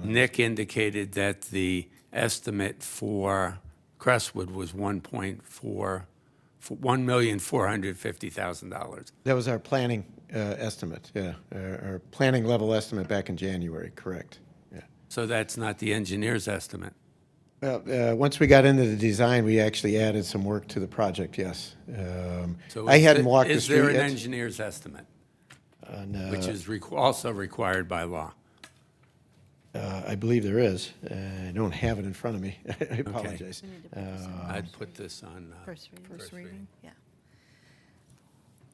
Nick indicated that the estimate for Crestwood was $1,450,000. That was our planning estimate, yeah. Our planning level estimate back in January, correct. Yeah. So that's not the engineer's estimate. Well, once we got into the design, we actually added some work to the project, yes. So I is hadn't it- walked the Is there street an yet. engineer's estimate, No, which is also required by law? I believe there is. I don't have it in front of me. I apologize. I'd put this on. First reading. First reading. Yeah.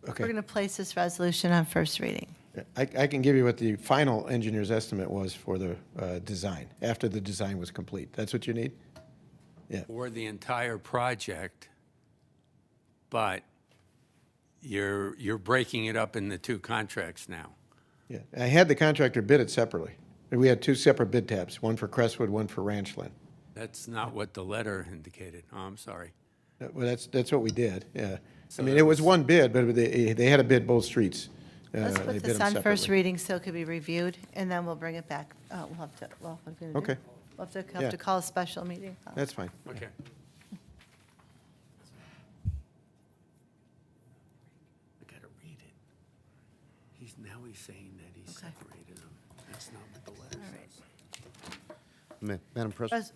Okay. We're going to place this resolution on first reading. I can give you what the final engineer's estimate was for the design, after the design was complete. That's what you need? Yeah. For the entire project, but you're breaking it up into two contracts now. Yeah. I had the contractor bid it separately. We had two separate bid tabs, one for Crestwood, one for Ranchland. That's not what the letter indicated. Oh, I'm sorry. Well, that's what we did, yeah. So I mean, that it was one bid, but they had to bid both streets. Let's They put bid this them on first separately. reading so it could be reviewed, and then we'll bring it back. We'll have to, well, what are we gonna do? Okay. We'll have Yeah. to call a special meeting. That's fine. Okay. I gotta read it. He's saying that he separated them. That's not what the letter All right. says. Madam President,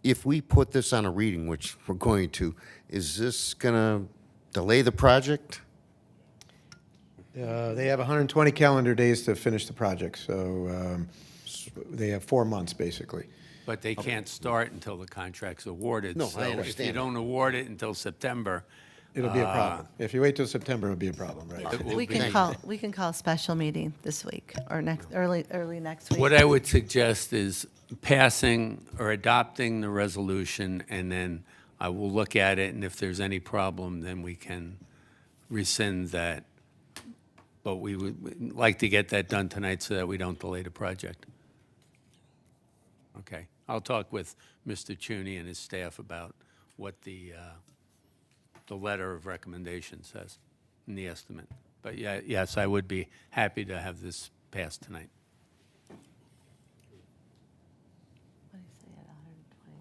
if we put this on a reading, which we're going to, is this going to delay the project? They have 120 calendar days to finish the project, so they have 4 months, basically. But they can't start until the contract's awarded. No, I So if you understand. don't award it until September. It'll be a problem. If you wait till September, it'll be a problem, right? it will We be- can call a special meeting this week, or early next week. What I would suggest is passing or adopting the resolution, and then I will look at it, and if there's any problem, then we can rescind that. But we would like to get that done tonight so that we don't delay the project. Okay. I'll talk with Mr. Chuney and his staff about what the letter of recommendation says in the estimate. But yeah, yes, I would be happy to have this passed tonight. What do you say, at 120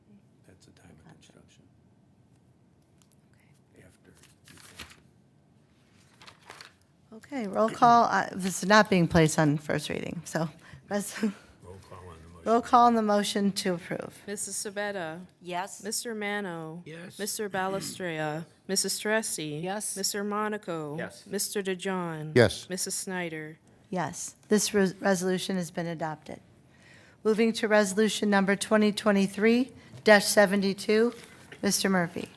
days? That's the time of construction. After you pass it. Okay, roll call. This is not being placed on first reading, so roll call on the motion to approve. Mrs. Sabetta? Yes. Mr. Mano? Yes. Mr. Balestrea? Mrs. Tressi? Yes. Mr. Monaco? Yes. Mr. DeJohn? Yes. Mrs. Snyder? Yes, this resolution has been adopted. Moving to resolution number 2023-72, Mr. Murphy.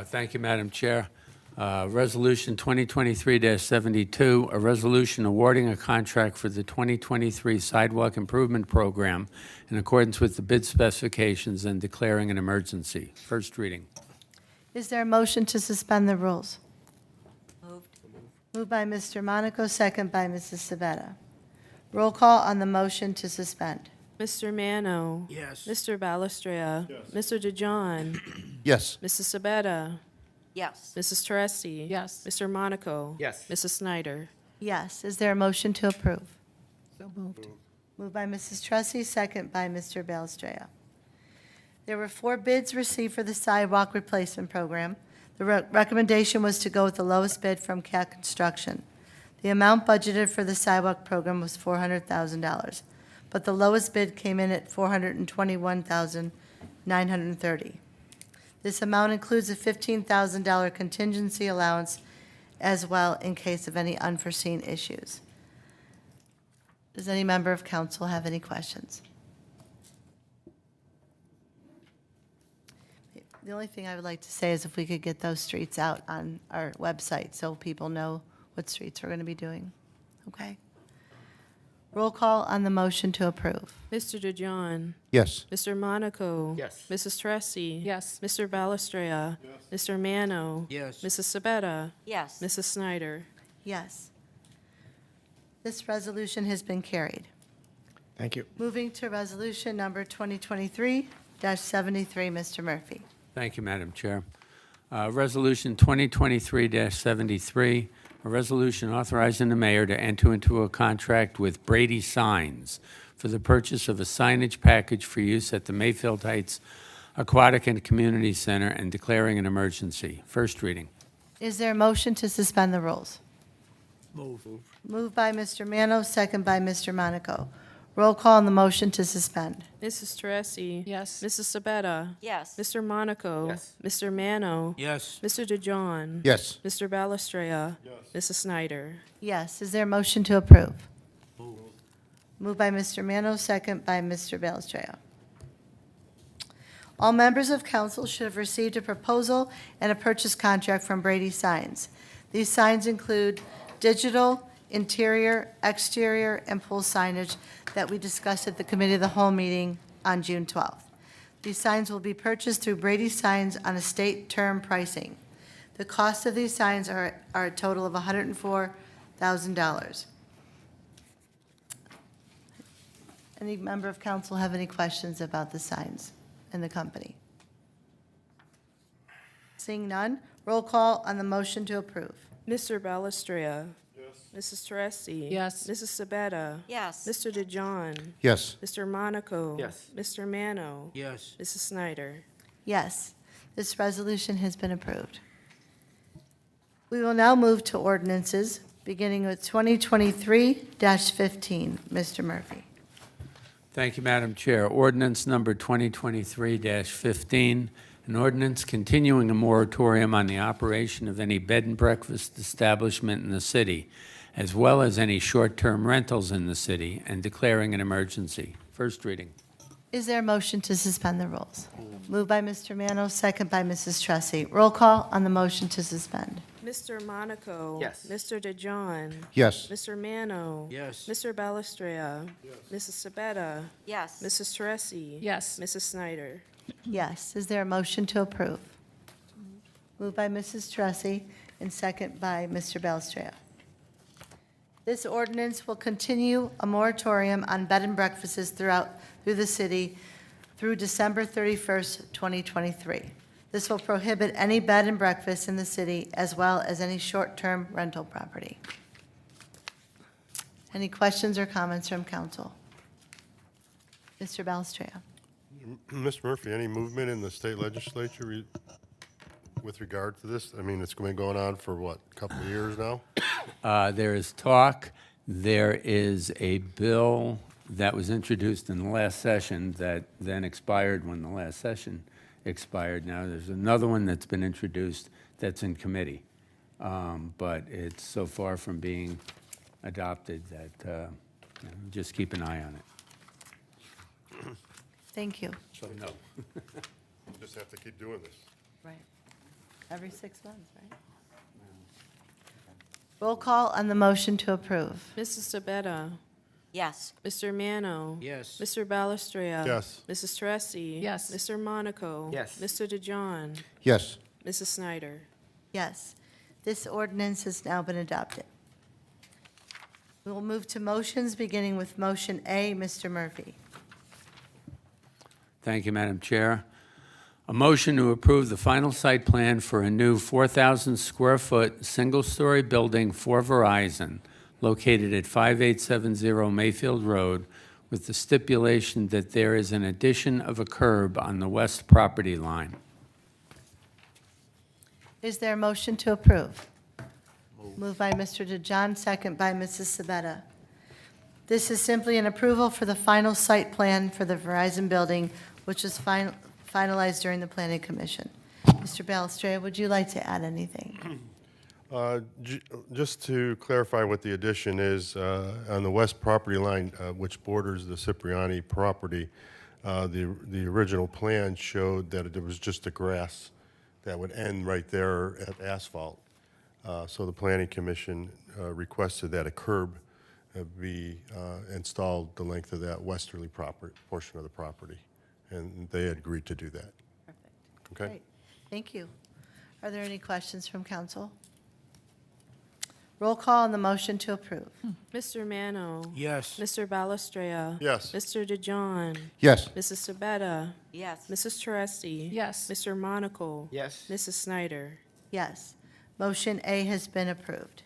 Thank you, Madam Chair. Resolution 2023-72, a resolution awarding a contract for the 2023 Sidewalk Improvement Program in accordance with the bid specifications and declaring an emergency. First reading. Is there a motion to suspend the rules? Moved. Moved by Mr. Monaco, second by Mrs. Sabetta. Roll call on the motion to suspend. Mr. Mano? Yes. Mr. Balestrea? Mr. DeJohn? Yes. Mrs. Sabetta? Yes. Mrs. Tressi? Yes. Mr. Monaco? Yes. Mrs. Snyder? Yes. Is there a motion to approve? So moved. Moved by Mrs. Tressi, second by Mr. Balestrea. There were 4 bids received for the sidewalk replacement program. The recommendation was to go with the lowest bid from CAT Construction. The amount budgeted for the sidewalk program was $400,000, but the lowest bid came in at $421,930. This amount includes a $15,000 contingency allowance as well in case of any unforeseen issues. Does any member of council have any questions? The only thing I would like to say is if we could get those streets out on our website so people know what streets we're going to be doing. Okay? Roll call on the motion to approve. Mr. DeJohn? Yes. Mr. Monaco? Yes. Mrs. Tressi? Yes. Mr. Balestrea? Mr. Mano? Yes. Mrs. Sabetta? Yes. Mrs. Snyder? Yes. This resolution has been carried. Thank you. Moving to resolution number 2023-73, Mr. Murphy. Thank you, Madam Chair. Resolution 2023-73, a resolution authorizing the mayor to enter into a contract with Brady Signs for the purchase of a signage package for use at the Mayfield Heights Aquatic and Community Center and declaring an emergency. First reading. Is there a motion to suspend the rules? Move. Moved by Mr. Mano, second by Mr. Monaco. Roll call on the motion to suspend. Mrs. Teresi. Yes. Mrs. Sabetta. Yes. Mr. Monaco. Yes. Mr. Mano. Yes. Mr. DeJohn. Yes. Mr. Balestrea. Mrs. Snyder. Yes. Is there a motion to approve? Moved by Mr. Mano, second by Mr. Balestrea. All members of council should have received a proposal and a purchase contract from Brady Signs. These signs include digital, interior, exterior, and pool signage that we discussed at the Committee of the Whole meeting on June 12th. These signs will be purchased through Brady Signs on a state term pricing. The cost of these signs are a total of $104,000. Any member of council have any questions about the signs and the company? Seeing none, roll call on the motion to approve. Mr. Balestrea. Mrs. Teresi. Yes. Mrs. Sabetta. Yes. Mr. DeJohn. Yes. Mr. Monaco. Yes. Mr. Mano. Yes. Mrs. Snyder. Yes, this resolution has been approved. We will now move to ordinances, beginning with 2023-15. Mr. Murphy. Thank you, Madam Chair. Ordinance number 2023-15, an ordinance continuing a moratorium on the operation of any bed and breakfast establishment in the city, as well as any short-term rentals in the city, and declaring an emergency. First reading. Is there a motion to suspend the rules? Moved by Mr. Mano, second by Mrs. Tressi. Roll call on the motion to suspend. Mr. Monaco. Yes. Mr. DeJohn. Yes. Mr. Mano. Yes. Mr. Balestrea. Mrs. Sabetta. Yes. Mrs. Teresi. Yes. Mrs. Snyder. Yes, is there a motion to approve? Moved by Mrs. Tressi and second by Mr. Belstrea. This ordinance will continue a moratorium on bed and breakfasts through the city through December 31st, 2023. This will prohibit any bed and breakfast in the city as well as any short-term rental property. Any questions or comments from council? Mr. Balestrea. Mr. Murphy, any movement in the state legislature with regard to this? I mean, it's been going on for, what, a couple of years now? There is talk. There is a bill that was introduced in the last session that then expired when the last session expired. Now, there's another one that's been introduced that's in committee. But it's so far from being adopted that just keep an eye on it. Thank you. So, no. Just have to keep doing this. Right. Every 6 months, right? Roll call on the motion to approve. Mrs. Sabetta. Yes. Mr. Mano. Yes. Mr. Balestrea. Yes. Mrs. Teresi. Yes. Mr. Monaco. Yes. Mr. DeJohn. Yes. Mrs. Snyder. Yes, this ordinance has now been adopted. We will move to motions, beginning with motion A. Mr. Murphy. Thank you, Madam Chair. A motion to approve the final site plan for a new 4,000-square-foot, single-story building for Verizon located at 5870 Mayfield Road with the stipulation that there is an addition of a curb on the west property line. Is there a motion to approve? Moved by Mr. DeJohn, second by Mrs. Sabetta. This is simply an approval for the final site plan for the Verizon building, which was finalized during the Planning Commission. Mr. Balestrea, would you like to add anything? Just to clarify what the addition is, on the west property line, which borders the Cipriani property, the original plan showed that there was just a grass that would end right there at asphalt. So the Planning Commission requested that a curb be installed the length of that westerly portion of the property, and they had agreed to do that. Perfect. Okay? Great. Thank you. Are there any questions from council? Roll call on the motion to approve. Mr. Mano. Yes. Mr. Balestra. Yes. Mr. DeJohn. Yes. Mrs. Sabetta. Yes. Mrs. Teresi. Yes. Mr. Monaco. Yes. Mrs. Snyder. Yes. Motion A has been approved.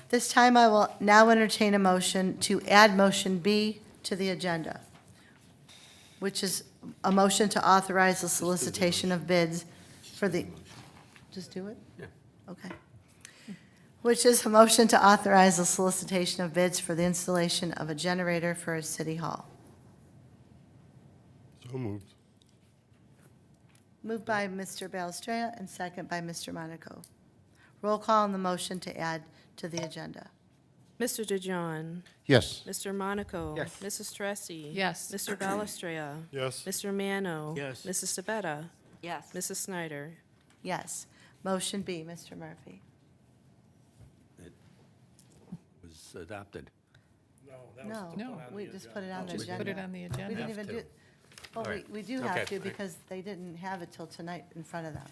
This time I will now entertain a motion to add motion B to the agenda, which is a motion to authorize the solicitation of bids for the, just do it? Yeah. Okay. Which is a motion to authorize the solicitation of bids for the installation of a generator for a city hall. So moved. Moved by Mr. Balestra and second by Mr. Monaco. Roll call on the motion to add to the agenda. Mr. DeJohn. Yes. Mr. Monaco. Yes. Mrs. Teresi. Yes. Mr. Balestra. Yes. Mr. Mano. Yes. Mrs. Sabetta. Yes. Mrs. Snyder. Yes. Motion B, Mr. Murphy. Was adopted. No, we just put it on the Just agenda. put it on the We agenda. didn't even do, well, we do Okay. have to because they didn't have it till tonight in front of them.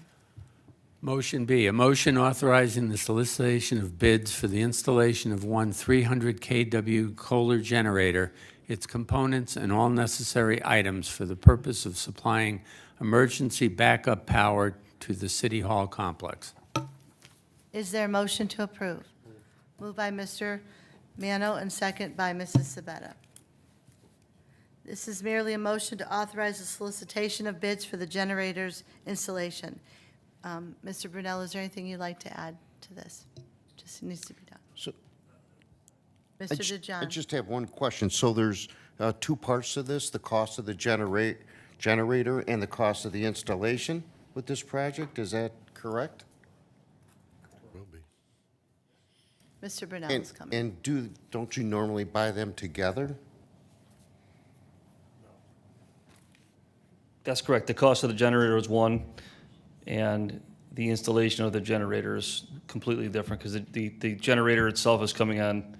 Motion B, a motion authorizing the solicitation of bids for the installation of one 300 kW Kohler generator, its components, and all necessary items for the purpose of supplying emergency backup power to the City Hall complex. Is there a motion to approve? Moved by Mr. Mano and second by Mrs. Sabetta. This is merely a motion to authorize the solicitation of bids for the generator's installation. Mr. Brunel, is there anything you'd like to add to this? Just needs to be done. So I Mr. I DeJohn. just have one question. So there's two parts to this, the cost of the generator and the cost of the installation with this project, is that correct? Will be. Mr. Brunel is coming. And don't you normally buy them together? That's correct. The cost of the generator is one, and the installation of the generator is completely different, because the generator itself is coming on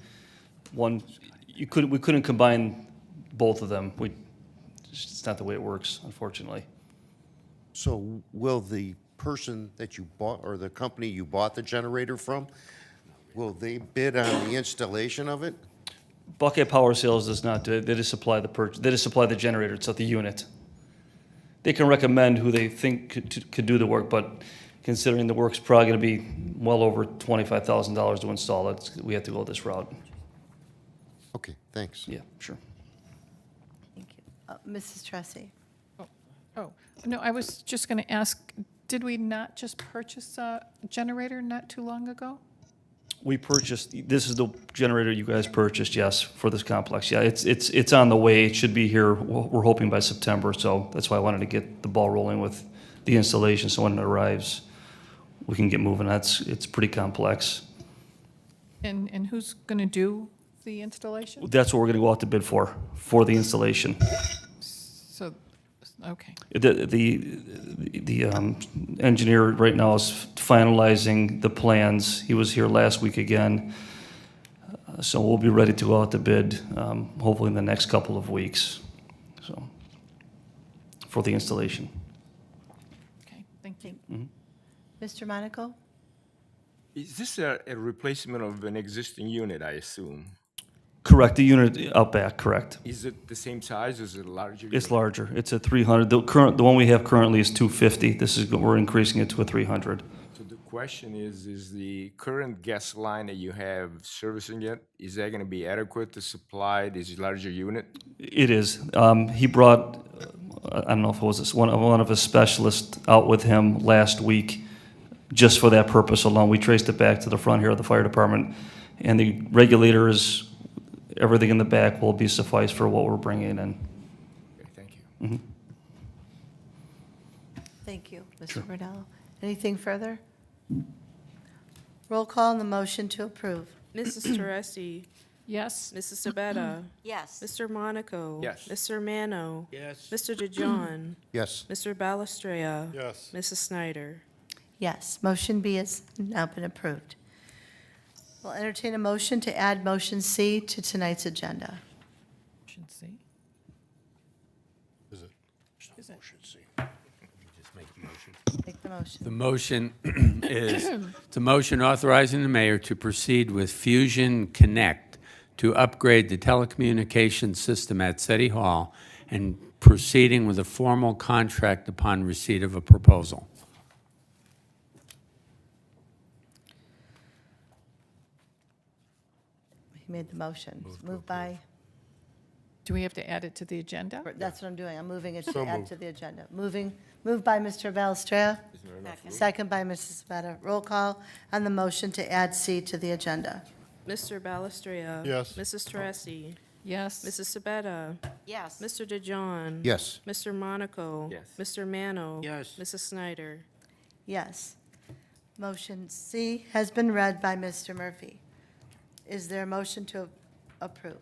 one, we couldn't combine both of them. It's not the way it works, unfortunately. So will the person that you bought, or the company you bought the generator from, will they bid on the installation of it? Buckeye Power Sales does not do it. They just supply the generator. It's not the unit. They can recommend who they think could do the work, but considering the work's probably going to be well over $25,000 to install it, we have to go this route. Okay, thanks. Yeah, sure. Thank you. Mrs. Tressi. Oh, no, I was just going to ask, did we not just purchase a generator not too long ago? We purchased, this is the generator you guys purchased, yes, for this complex. Yeah, it's on the way. It should be here, we're hoping by September, so that's why I wanted to get the ball rolling with the installation, so when it arrives, we can get moving. It's pretty complex. And who's going to do the installation? That's what we're gonna go out to bid for the installation. So, okay. The engineer right now is finalizing the plans. He was here last week again. So we'll be ready to go out to bid, hopefully in the next couple of weeks, so, for the installation. Okay, thank you. Mr. Monaco? Is this a replacement of an existing unit, I assume? Correct, the unit out back, correct. Is it the same size, or is it larger? It's larger. It's a 300. The one we have currently is 250. We're increasing it to a 300. So the question is the current gas line that you have servicing it, is that going to be adequate to supply this larger unit? It is. He brought, I don't know if it was one of his specialists out with him last week, just for that purpose alone. We traced it back to the front here of the fire department, and the regulators, everything in the back will be suffice for what we're bringing in. Okay, thank you. Thank you, Mr. Brunello. Anything further? Roll call on the motion to approve. Mrs. Teresi. Yes. Mrs. Sabetta. Yes. Mr. Monaco. Yes. Mr. Mano. Yes. Mr. DeJohn. Yes. Mr. Balestra. Yes. Mrs. Snyder. Yes, motion B has now been approved. We'll entertain a motion to add motion C to tonight's agenda. Should see. Is it? Is it? Make the motion. The motion is, it's a motion authorizing the mayor to proceed with Fusion Connect to upgrade the telecommunications system at City Hall and proceeding with a formal contract upon receipt of a proposal. He made the motion. Moved by, Do we have to add it to the agenda? that's what I'm doing. I'm moving it So to add moved. to the agenda. Moved by Mr. Balestrea. Second by Mrs. Sabetta. Roll call on the motion to add C to the agenda. Mr. Balestria. Yes. Mrs. Teresi. Yes. Mrs. Sabetta. Yes. Mr. DeJohn. Yes. Mr. Monaco. Yes. Mr. Mano. Yes. Mrs. Snyder. Yes. Motion C has been read by Mr. Murphy. Is there a motion to approve?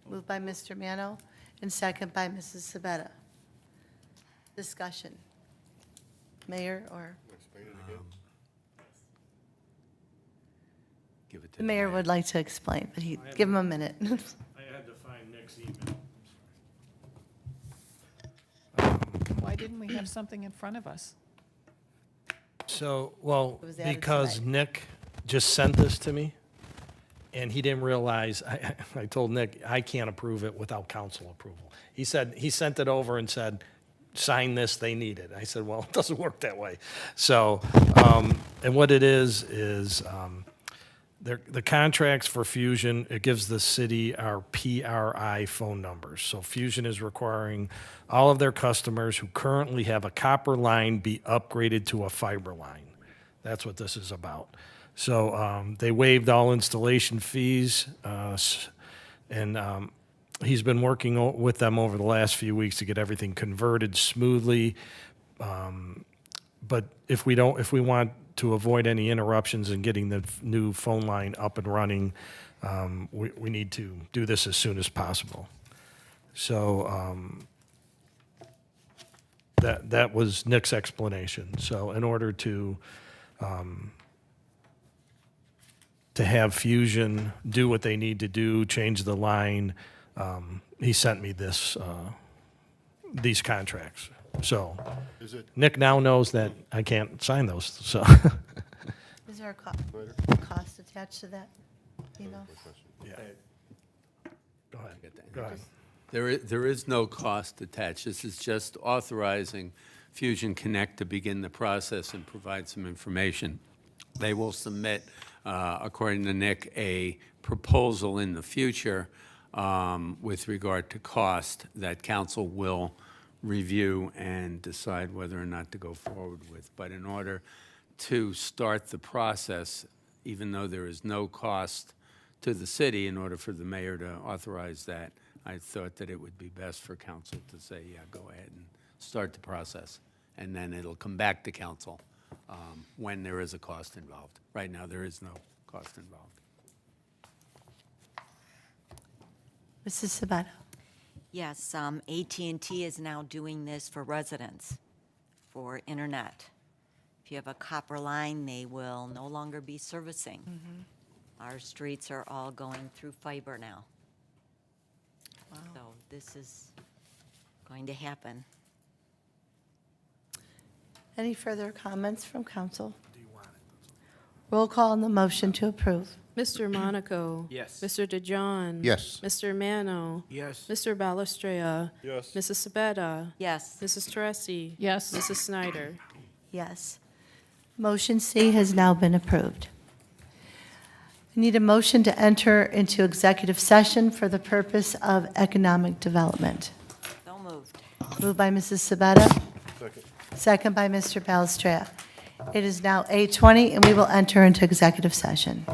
Moved by Mr. Mano and second by Mrs. Sabetta. Discussion. Mayor or? Give it to The mayor would like to explain, but give him a minute. I had to find Nick's email. Why didn't we have something in front of us? So, well, It was added because today. Nick just sent this to me, and he didn't realize, I told Nick, I can't approve it without council approval. He said, he sent it over and said, sign this, they need it. I said, well, it doesn't work that way. So, and what it is the contracts for Fusion, it gives the city our PRI phone numbers. So Fusion is requiring all of their customers who currently have a copper line be upgraded to a fiber line. That's what this is about. So they waived all installation fees, and he's been working with them over the last few weeks to get everything converted smoothly. But if we want to avoid any interruptions in getting the new phone line up and running, we need to do this as soon as possible. So that was Nick's explanation. So in order to have Fusion do what they need to do, change the line, he sent me these contracts. So Is it, Nick now knows that I can't sign those, so. Is there a cost attached to that? You know? Go ahead. Go ahead. There is no cost attached. This is just authorizing Fusion Connect to begin the process and provide some information. They will submit, according to Nick, a proposal in the future with regard to cost that council will review and decide whether or not to go forward with. But in order to start the process, even though there is no cost to the city, in order for the mayor to authorize that, I thought that it would be best for council to say, yeah, go ahead and start the process. And then it'll come back to council when there is a cost involved. Right now, there is no cost involved. Mrs. Sabetta. Yes, AT&T is now doing this for residents, for internet. If you have a copper line, they will no longer be servicing. Our streets are all going through fiber now. So this is going to happen. Any further comments from council? Roll call on the motion to approve. Mr. Monaco. Yes. Mr. DeJohn. Yes. Mr. Mano. Yes. Mr. Balestria. yes. Mrs. Sabetta. Yes. Mrs. Teresi. Yes. Mrs. Snyder. Yes. Motion C has now been approved. I need a motion to enter into executive session for the purpose of economic development. So moved. Moved by Mrs. Sabetta, Second. second by Mr. Balestrea. It is now 8:20, and we will enter into executive session.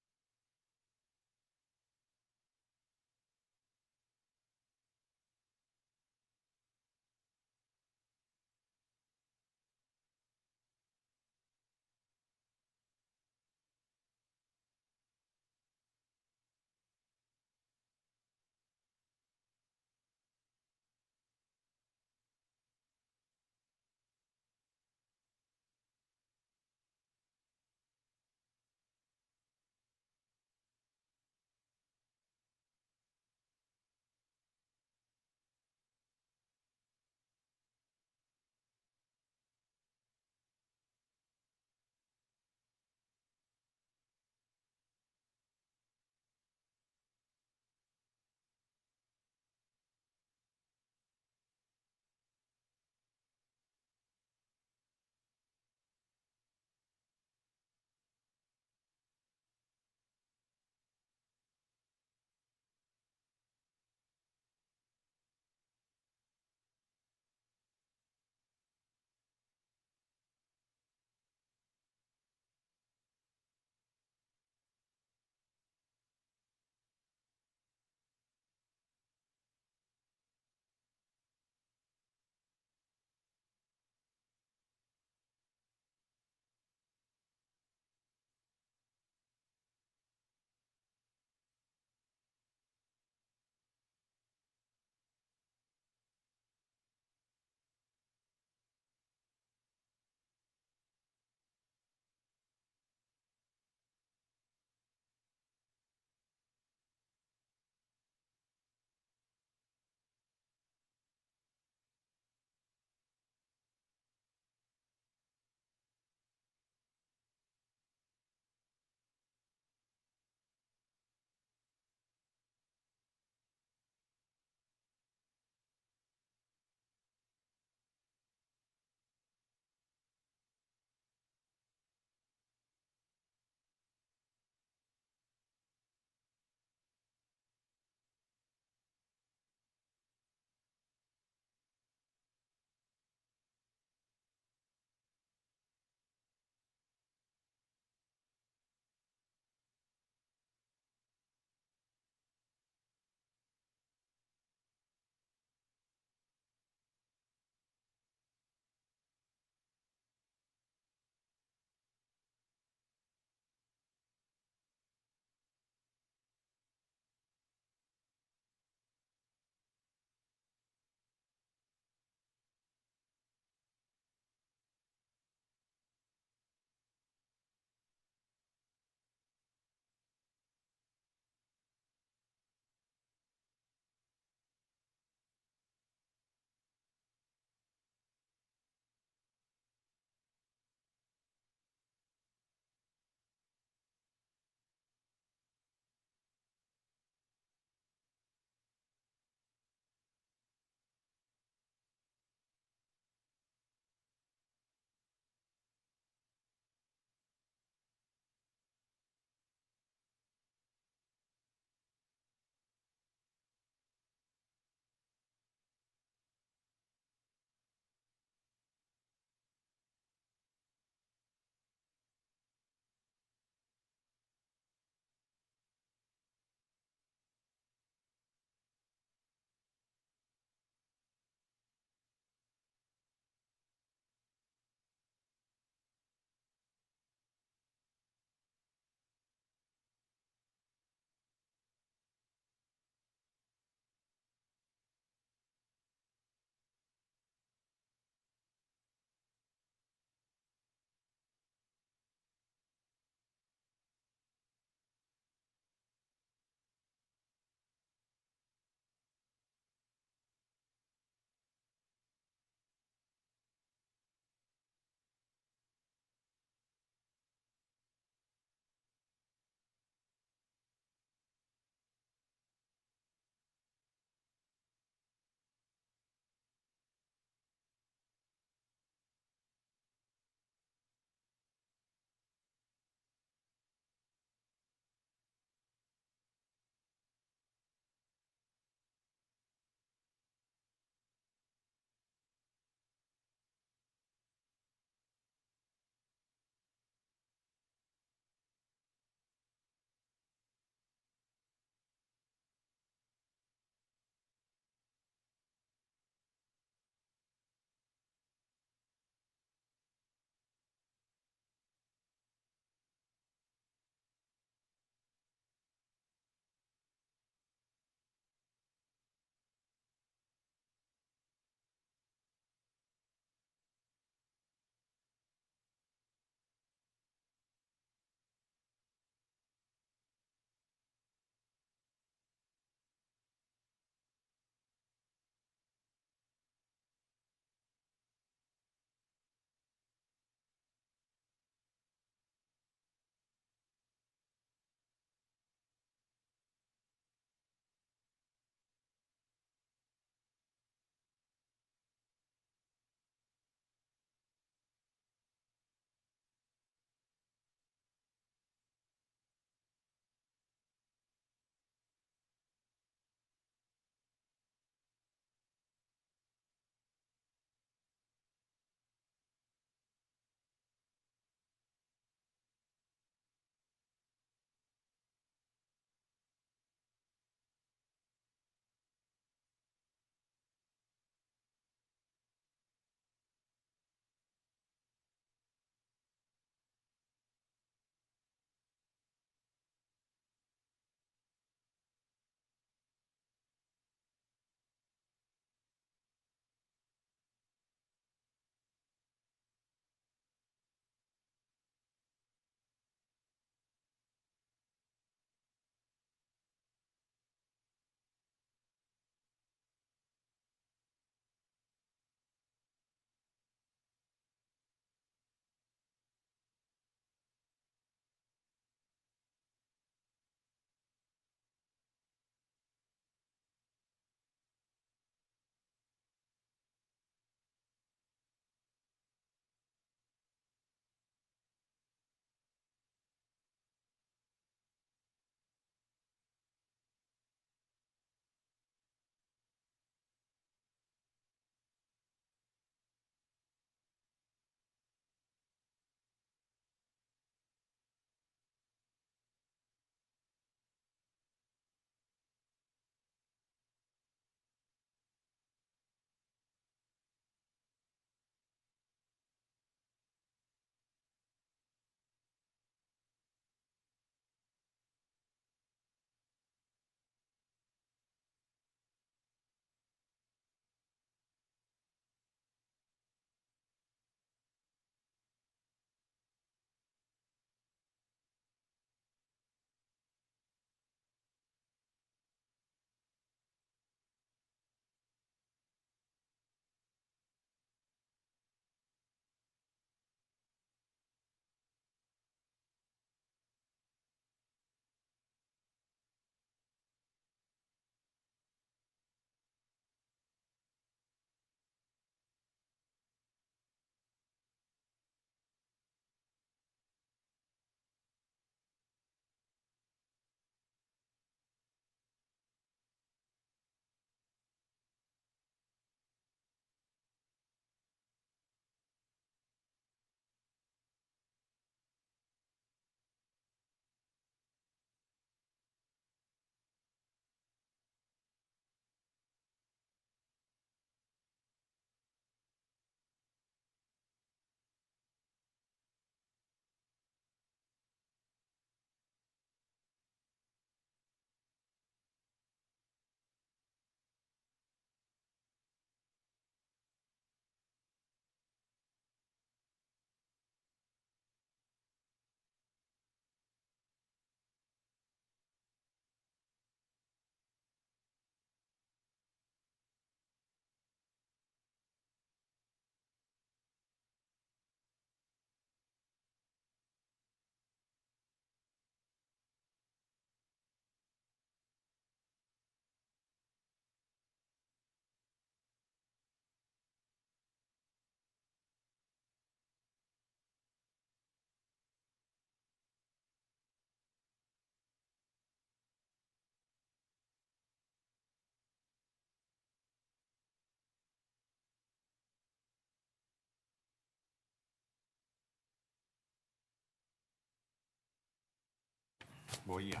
Well, yeah.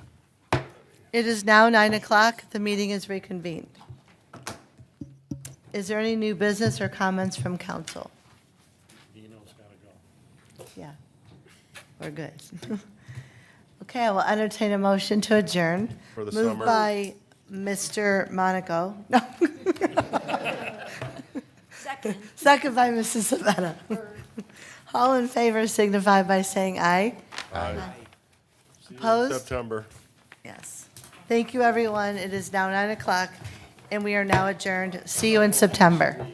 It is now 9 o'clock. The meeting is reconvened. Is there any new business or comments from council? Yeah, we're good. Okay, I will entertain a motion to adjourn. For the Moved summer. by Mr. Monaco. No. Second. Second by Mrs. Savetta. All in favor signify by saying aye. Aye. Opposed? September. Yes. Thank you, everyone. It is now 9 o'clock, and we are now adjourned. See you in September.